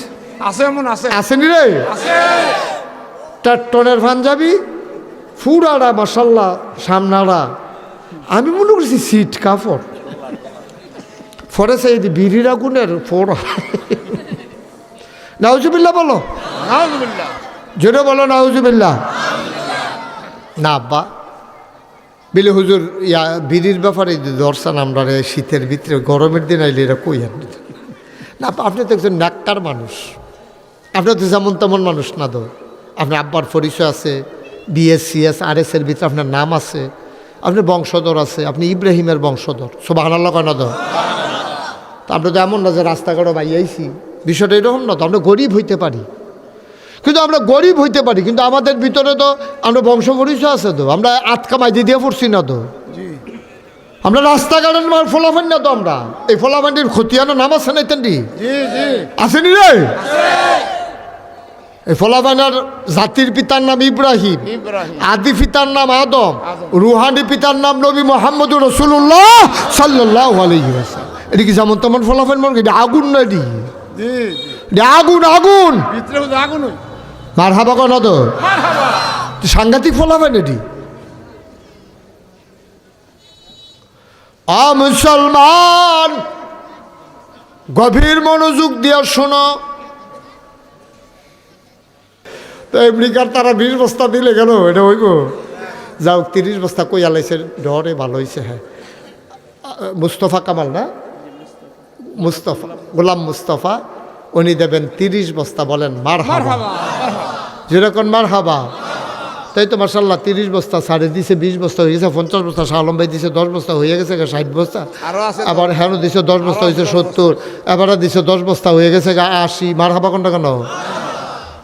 [SPEAKER 2] আছে এমন আছে?
[SPEAKER 1] আসেনি রে?
[SPEAKER 2] আছে।
[SPEAKER 1] 4 টনের পাঞ্জাবি, ফুরাড়া মাশাল্লাহ, সামনাড়া, আমি মনে করছি সিট কাপড়, ফরেছে এই বিড়ির আগুনের ফোড়া। নাউজুবিল্লাহ বলো।
[SPEAKER 2] নাউজুবিল্লাহ।
[SPEAKER 1] জোরে বলো নাউজুবিল্লাহ। না আব্বা বিলে হুজুর বিড়ির ব্যাপারে দর্শন আমরা রে শীতের ভিতরে গরমের দিন আইলে এরা কই আনবে না। আপনি তো একজন ন্যাক্কার মানুষ, আপনি তো যেমন তেমন মানুষ না তো। আপনার আব্বার পরিচয় আছে, BS CS RS এর ভিতরে আপনার নাম আছে, আপনি বংশধর আছে, আপনি ইব্রাহিমের বংশধর। সুবহানাল্লাহ কয় না তো? তা আমরা তো এমন না যে রাস্তাঘাটে বাইয়াইছি, বিষয়টা এরকম না তো। আমরা গরিব হইতে পারি, কিন্তু আমরা গরিব হইতে পারি, কিন্তু আমাদের ভিতরে তো আমরা বংশ পরিচয় আছে তো। আমরা আটকা মাইদি দিয়ে পড়ছি না তো। আমরা রাস্তাঘাটের ফলাফল না তো। আমরা এই ফলাফান্ডির খতিয়ানো নাম আছে না তেন্ডি আসেনি রে। এই ফলাফানার জাতির পিতার নাম ইব্রাহিম, আদি পিতার নাম আদম, রুহানি পিতার নাম নবী মুহাম্মদুর রাসূলুল্লাহ সাল্লাল্লাহু আলাইহি ওয়াসাল্লাম। এটা কি যেমন তেমন ফলাফল মনে এটা আগুন না, এটি আগুন আগুন
[SPEAKER 2] আগুন
[SPEAKER 1] মার হাবা কন তো সাংঘাতিক ফলাফল এটি। মুসলমান গভীর মনোযোগ দিয়ে শোনো। তো আমেরিকার তারা 20 বস্তা দিলে গেল, এটা হইব যাও 30 বস্তা কই আলাইছে ডরে ভালো হয়েছে। হ্যাঁ মুস্তফা কামাল না, মুস্তফা গোলাম মুস্তফা, উনি দেবেন 30 বস্তা। বলেন মার হাবা, যেরকম মার হাবা। তাই তো মার্শাল্লাহ 30 বস্তা সাড়ে দিছে, 20 বস্তা হয়ে গেছে, 50 বস্তা। শাহ আলম ভাই দিছে 10 বস্তা হয়ে গেছে 60 বস্তা। আবার হ্যাঁ দিছে 10 বস্তা হয়েছে 70, এবারে দিছে 10 বস্তা হয়ে গেছে 80। মার হাবা কোনটা কেন?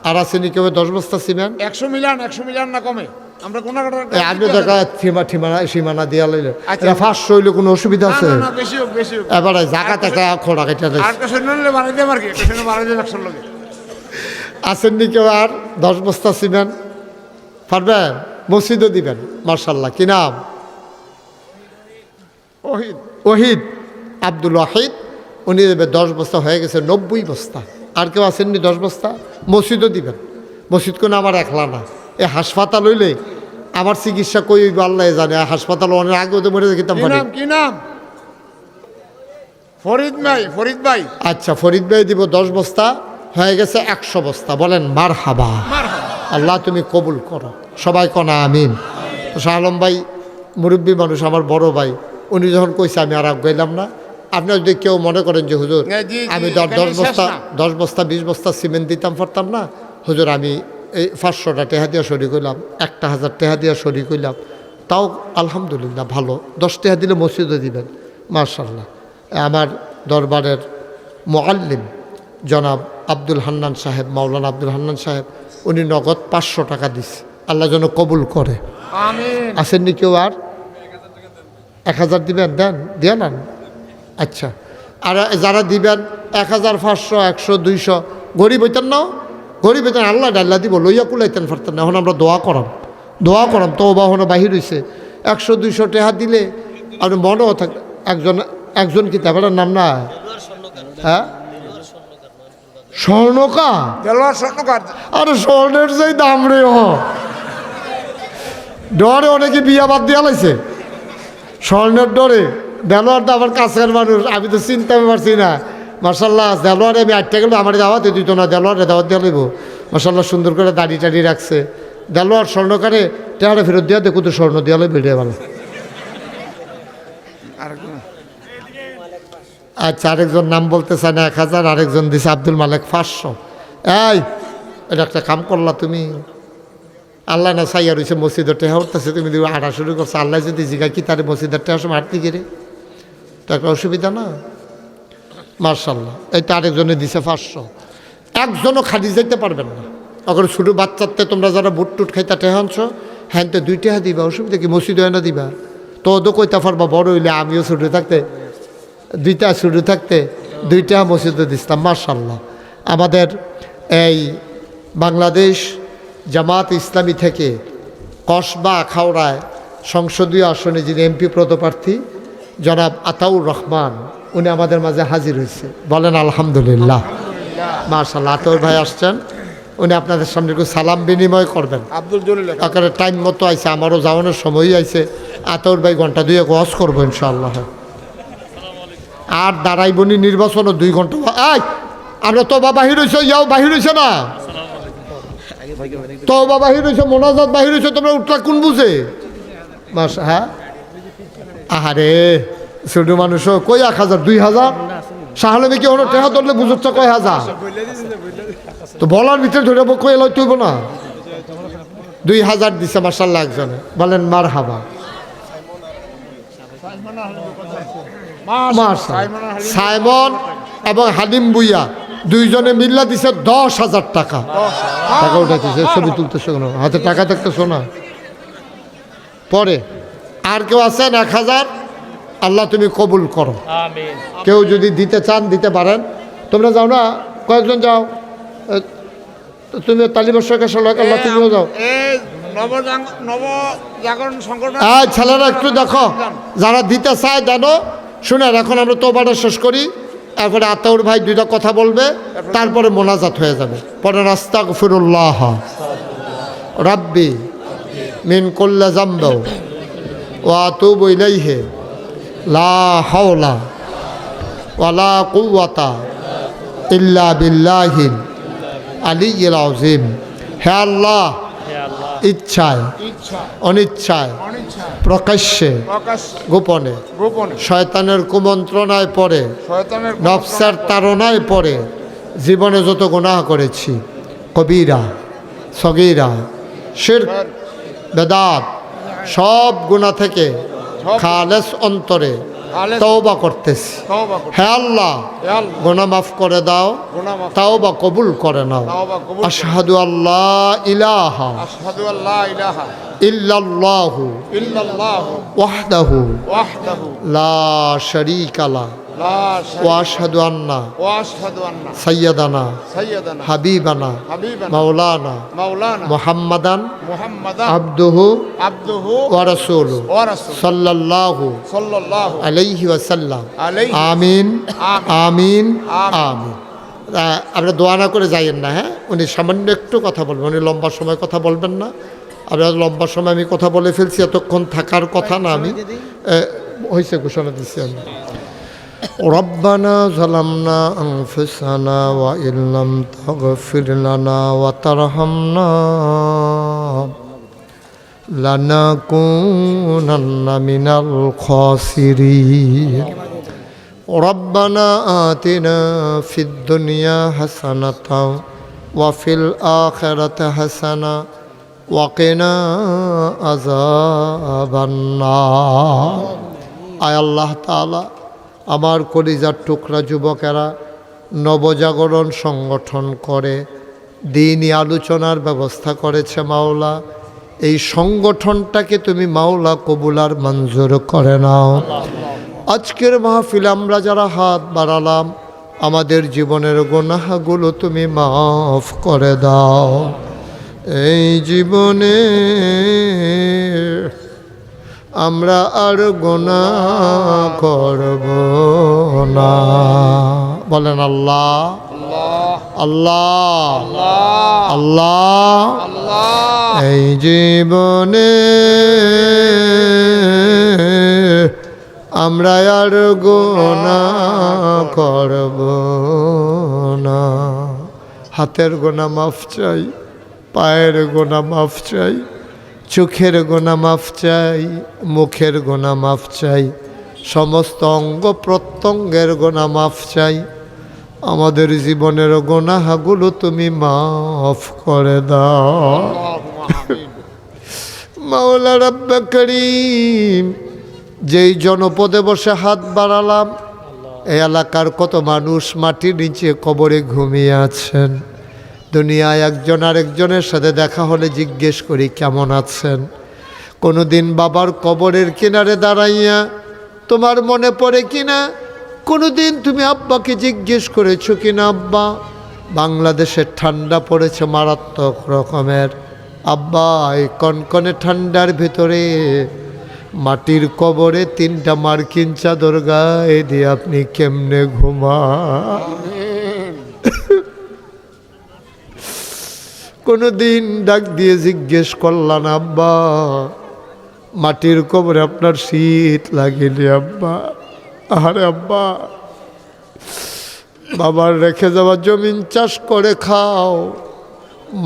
[SPEAKER 1] আর আসেনি কেউ 10 বস্তা সিমেন্ট
[SPEAKER 2] 100 মিলিয়ন না কমে। আমরা কোন
[SPEAKER 1] আপনি দেখা সীমানা দিয়া লইলে এটা 500 হইলে কোনো অসুবিধা আছে? এবারে জায়গা থেকে খোড়া কেটে আসেননি কেউ আর 10 বস্তা সিমেন্ট পারবেন? মসজিদও দিবেন মার্শাল্লাহ। কি নাম? ওহিদ, আব্দুল ওয়াহিদ। উনি দেবে 10 বস্তা হয়ে গেছে 90 বস্তা। আর কেউ আসেননি 10 বস্তা? মসজিদও দিবেন। মসজিদ কোনো আমার একলা না, এই হাসপাতাল হইলে আমার চিকিৎসা কই হইব আল্লাহ জানে। হাসপাতাল অনেক আগে ওদের মরে যেতাম।
[SPEAKER 2] কি নাম? ফরিদ ভাই। আচ্ছা
[SPEAKER 1] ফরিদ ভাই দিব 10 বস্তা হয়ে গেছে 100 বস্তা। বলেন মার হাবা। আল্লাহ তুমি কবুল করো, সবাই কনা আমিন। শাহ আলম ভাই মুরব্বী মানুষ, আমার বড় ভাই, উনি যখন কইছে আমি আর গেলাম না। আপনার যদি কেউ মনে করেন যে হুজুর আমি 10 বস্তা 20 বস্তা সিমেন্ট দিতাম পারতাম না, হুজুর আমি এই 500টা টেহা দিয়া শরিক হইলাম, 1000 টেহা দিয়া শরিক হইলাম, তাও আলহামদুলিল্লাহ ভালো। 10 টেহা দিলে মসজিদে দিবেন মাশাআল্লাহ। আমার দরবারের মুআল্লিম জনাব আব্দুল হান্নান সাহেব, মাওলানা আব্দুল হান্নান সাহেব, উনি নগদ 500 টাকা দিচ্ছে। আল্লাহ যেন কবুল করে। আসেননি কেউ আর? 1000 দিবেন? দেন দিয়ে নেন। আচ্ছা, আর যারা দিবেন 1500, 100, 200 গরিব হইতেন না, গরিব হইতেন আল্লাহ ডাল্লা দিব লইয়া কুলাইতেন পারতেন না। এখন আমরা দোয়া করাম তো বাহনে বাহির হয়েছে 100, 200 টাকা দিলে আর মনেও থাকে। একজন কি তার নাম না? হ্যাঁ স্বর্ণকার। আরে স্বর্ণের যে দাম রে, ডরে অনেকে বিয়া বাদ দিয়া লাইছে স্বর্ণের ডরে। দেলোয়ার তো আমার কাছের মানুষ, আমি তো চিনতে পারছি না। মার্শাল্লাহ দেলোয়ারে আমি 8 টাকা আমার দাওয়াতে দিত না, দেলোয়ারে দাওয়াত দিয়ে লইব। মার্শাল্লাহ সুন্দর করে দাড়ি টাড়ি রাখছে। দেলোয়ার স্বর্ণকারে টেহারে ফেরত দিয়া দেখো তো স্বর্ণ দিয়া লই বেড়ে ভালো। আচ্ছা, আরেকজন নাম বলতে চায় না 1000, আরেকজন দিছে আব্দুল মালেক 500। এই এটা একটা কাম করলা তুমি, আল্লাহ না চাইয়া রয়েছে মসজিদের টেহা উঠতেছে, তুমি দিবে হাঁটা শুরু করছো। আল্লাহ যদি জিগা কি তার মসজিদের টেহা সময় হাঁটতে গেলে তো একটা অসুবিধা না। মার্শাল্লাহ এইটা আরেকজনে দিছে 500। একজনও খালি যেতে পারবেন না। এখন ছোটো বাচ্চাতে তোমরা যারা বুট টুট খাইতা টেহা আনছো, হ্যাঁ তো 2 টাকা দিবা, অসুবিধা কি? মসজিদ হয় না দিবা তো ওদো কইতা পারবা। বড় হইলে আমিও ছোটো থাকতে 2টা শুরু থাকতে 2 টাকা মসজিদে দিতাম। মার্শাল্লাহ আমাদের এই বাংলাদেশ জামাত ইসলামী থেকে কসবা আখাউড়ায় সংসদীয় আসনে যিনি MP পদপ্রার্থী জনাব আতাউর রহমান, উনি আমাদের মাঝে হাজির হয়েছে। বলেন আলহামদুলিল্লাহ। মাশাআল্লাহ আতাউর ভাই আসছেন, উনি আপনাদের সামনে একটু সালাম বিনিময় করবেন।
[SPEAKER 2] আব্দুল জলিল
[SPEAKER 1] আকারে টাইম মতো আইছে, আমারও যাওয়ানোর সময়ই আইছে। আতাউর ভাই ঘন্টা 2 ওয়াজ করবো ইনশাআল্লাহ। আর দাঁড়াইবনি নির্বাচনও 2 ঘন্টা। আমরা তো বাহির হয়েছে, যাও বাহির হয়েছে না তওবা বাহির হয়েছে, মোনাজাত বাহির হয়েছে, তোমরা উঠলা কোন বুঝে? মাস হ্যাঁ, আহারে ছোট মানুষ কই 1000 2000 শাহলমে কি হলো টেহা ধরলে বুঝছ কয় হাজার, তো বলার ভিতরে ধরে কই এলো তুইব না। 2000 দিছে মাশাআল্লাহ একজনে, বলেন মারহাবা। সাইমন এবং হালিম বুইয়া দুইজনে মিল্লা দিছে 10,000 টাকা। টাকা উঠাইতেছে, ছবি তুলতেছে, কোনো হাতে টাকা থাকতেছো না। পরে আর কেউ আছেন 1000? আল্লাহ তুমি কবুল করো। কেউ যদি দিতে চান দিতে পারেন। তোমরা যাও না, কয়েকজন যাও, তুমি তালিবাসকের সলাক আল্লাহ তুমিও যাও। ছেলেরা একটু দেখো, যারা দিতে চায় জানো শুনেন। এখন আমরা তোবাটা শেষ করি, এরপরে আতাউর ভাই দুইটা কথা বলবে, তারপরে মোনাজাত হয়ে যাবে। পরে আস্তাগফিরুল্লাহ রাব্বি মিন কুল্লি যামবি ওয়া আতুবু ইলাইহি লা হাওলা ওয়ালা কুওয়াতা ইল্লা বিল্লাহিল আলিয়্যিল আযীম। হে আল্লাহ, ইচ্ছায় অনিচ্ছায় প্রকাশ্যে গোপনে শয়তানের কুমন্ত্রণায় পড়ে নফসের তাড়নায় পড়ে জীবনে যত গুনাহ করেছি, কবিরা সগীরা শিরক বেদাত, সব গুনাহ থেকে খালেস অন্তরে তওবা করতেছি। হে আল্লাহ, গুনাহ মাফ করে দাও, তওবা কবুল করে নাও। আশহাদু আল্লাহ ইলাহা ইল্লাল্লাহু ওয়াহদাহু লা শারীকা লাহু ওয়া আশহাদু আন্না সাইয়্যিদানা হাবিবানা মাওলানা মুহাম্মাদান আবদুহু ওয়া রাসূলুহু সাল্লাল্লাহু আলাইহি ওয়াসাল্লাম। আমিন আমিন আমিন। আমরা দোয়া না করে যাইয়েন না। হ্যাঁ, উনি সামান্য একটু কথা বলবেন, উনি লম্বা সময় কথা বলবেন না। আমরা লম্বা সময় আমি কথা বলে ফেলছি, এতক্ষণ থাকার কথা না। আমি হয়েছে ঘোষণা দিচ্ছি আমি। রব্বানা যালামনা আনফুসানা ওয়া ইল্লাম তাগফির লানা ওয়া তারহামনা লানাকুনান্না মিনাল খাসিরিন। রব্বানা আতিনা ফিদ দুনিয়া হাসানাতাও ওয়া ফিল আখিরাতি হাসানা ওয়া কিনা আযাবান নার। আয় আল্লাহ তাআলা, আমার কলিজার টুকরা যুবকেরা নবজাগরণ সংগঠন করে দ্বীনি আলোচনার ব্যবস্থা করেছে মাওলা, এই সংগঠনটাকে তুমি মাওলা কবুল আর মঞ্জুর করে নাও। আজকের মাহফিলে আমরা যারা হাত বাড়ালাম, আমাদের জীবনের গুনাহগুলো তুমি মাফ করে দাও। এই জীবনে আমরা আর গুনাহ করব না। বলেন আল্লাহ আল্লাহ আল্লাহ। এই জীবনে আমরা আর গুনাহ করব না। হাতের গুনাহ মাফ চাই, পায়ের গুনাহ মাফ চাই, চোখের গুনাহ মাফ চাই, মুখের গুনাহ মাফ চাই, সমস্ত অঙ্গ প্রত্যঙ্গের গুনাহ মাফ চাই। আমাদের জীবনের গুনাহগুলো তুমি মাফ করে দাও মাওলা রব্বে করিম। যেই জনপদে বসে হাত বাড়ালাম, এই এলাকার কত মানুষ মাটির নিচে কবরে ঘুমিয়ে আছেন। দুনিয়ায় একজন আরেকজনের সাথে দেখা হলে জিজ্ঞেস করি কেমন আছেন। কোনো দিন বাবার কবরের কিনারে দাঁড়াইয়া তোমার মনে পড়ে কিনা? কোনো দিন তুমি আব্বাকে জিজ্ঞেস করেছো কিনা, আব্বা বাংলাদেশের ঠান্ডা পড়েছে মারাত্মক রকমের, আব্বা এই কনকনে ঠান্ডার ভিতরে মাটির কবরে 3টা মার্কিন চাদর গায়ে দিয়ে আপনি কেমনে ঘুমান? কোনো দিন ডাক দিয়ে জিজ্ঞেস করলাম আব্বা মাটির কবরে আপনার শীত লাগেনি আব্বা? আরে আব্বা, বাবার রেখে যাওয়া জমিন চাষ করে খাও,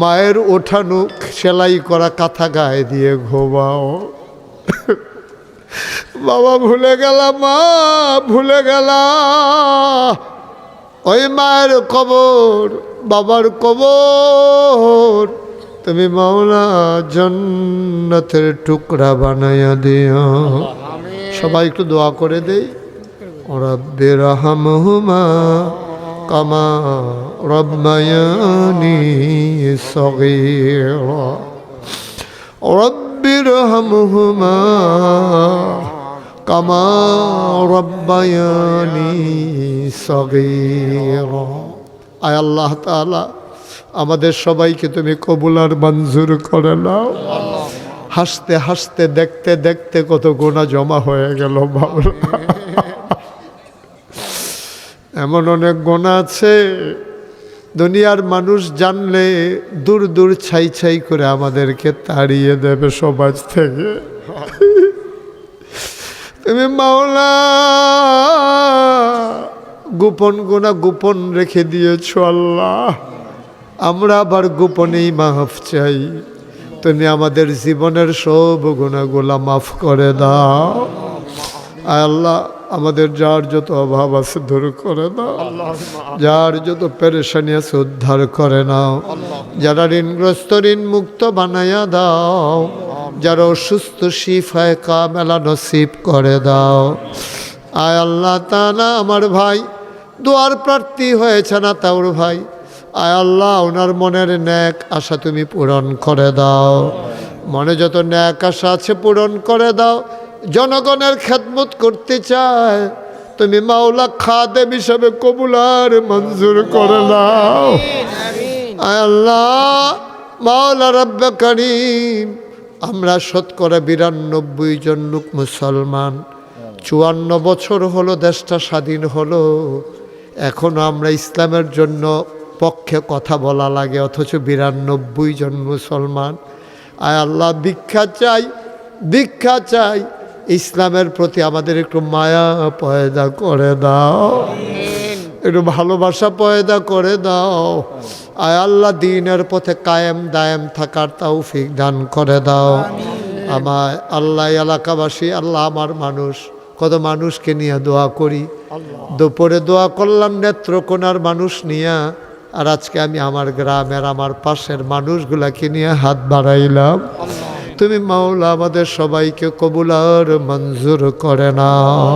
[SPEAKER 1] মায়ের ওঠানো সেলাই করা কাঁথা গায়ে দিয়ে ঘুমাও। বাবা ভুলে গেলাম, মা ভুলে গেলা, ওই মায়ের কবর, বাবার কবর তুমি মাওলা জান্নাতের টুকরা বানাইয়া দিও। সবাই একটু দোয়া করে দেই। রব্বি রহমহুমা কামা রব্বায়ানি সগীরা, রব্বি রহমহুমা কামা রব্বায়ানি সগীরা। আয় আল্লাহ তাআলা আমাদের সবাইকে তুমি কবুল আর মঞ্জুর করে নাও। হাসতে হাসতে দেখতে দেখতে কত গুনাহ জমা হয়ে গেল বাবা। এমন অনেক গুনাহ আছে দুনিয়ার মানুষ জানলে দূর দূর ছাই ছাই করে আমাদেরকে তাড়িয়ে দেবে সমাজ থেকে। তুমি মাওলা গোপন গুনাহ গোপন রেখে দিয়েছ আল্লাহ, আমরা আবার গোপনেই মাফ চাই। তুমি আমাদের জীবনের সব গুনাহগুলা মাফ করে দাও। আয় আল্লাহ আমাদের যার যত অভাব আছে দূর করে দাও, যার যত পেরেশানি আছে উদ্ধার করে নাও, যারা ঋণগ্রস্ত ঋণ মুক্ত বানাইয়া দাও, যারা অসুস্থ শিফায়ে কামেলা নসিব করে দাও। আয় আল্লাহ তাআলা আমার ভাই দোয়ার প্রার্থী হয়েছে না তাওর ভাই, আয় আল্লাহ ওনার মনের ন্যাক আশা তুমি পূরণ করে দাও। মনে যত ন্যাক আশা আছে পূরণ করে দাও। জনগণের খেদমত করতে চায় তুমি মাওলা খাদেম হিসাবে কবুল আর মঞ্জুর করে দাও। আয় আল্লাহ মাওলা রব্বে করিম, আমরা শতকরা 92 জন লোক মুসলমান, 54 বছর হলো দেশটা স্বাধীন হলো, এখনো আমরা ইসলামের জন্য পক্ষে কথা বলা লাগে, অথচ 92 জন মুসলমান। আয় আল্লাহ ভিক্ষা চাই, ভিক্ষা চাই, ইসলামের প্রতি আমাদের একটু মায়া পয়দা করে দাও, একটু ভালোবাসা পয়দা করে দাও। আয় আল্লাহ দ্বীনের পথে কায়েম দায়েম থাকার তৌফিক দান করে দাও। আমার আল্লাহ এলাকাবাসী, আল্লাহ আমার মানুষ, কত মানুষকে নিয়ে দোয়া করি। দুপুরে দোয়া করলাম নেত্রকোনার মানুষ নিয়ে, আর আজকে আমি আমার গ্রামের আমার পাশের মানুষগুলাকে নিয়ে হাত বাড়াইলাম। তুমি মাওলা আমাদের সবাইকে কবুল আর মঞ্জুর করে নাও।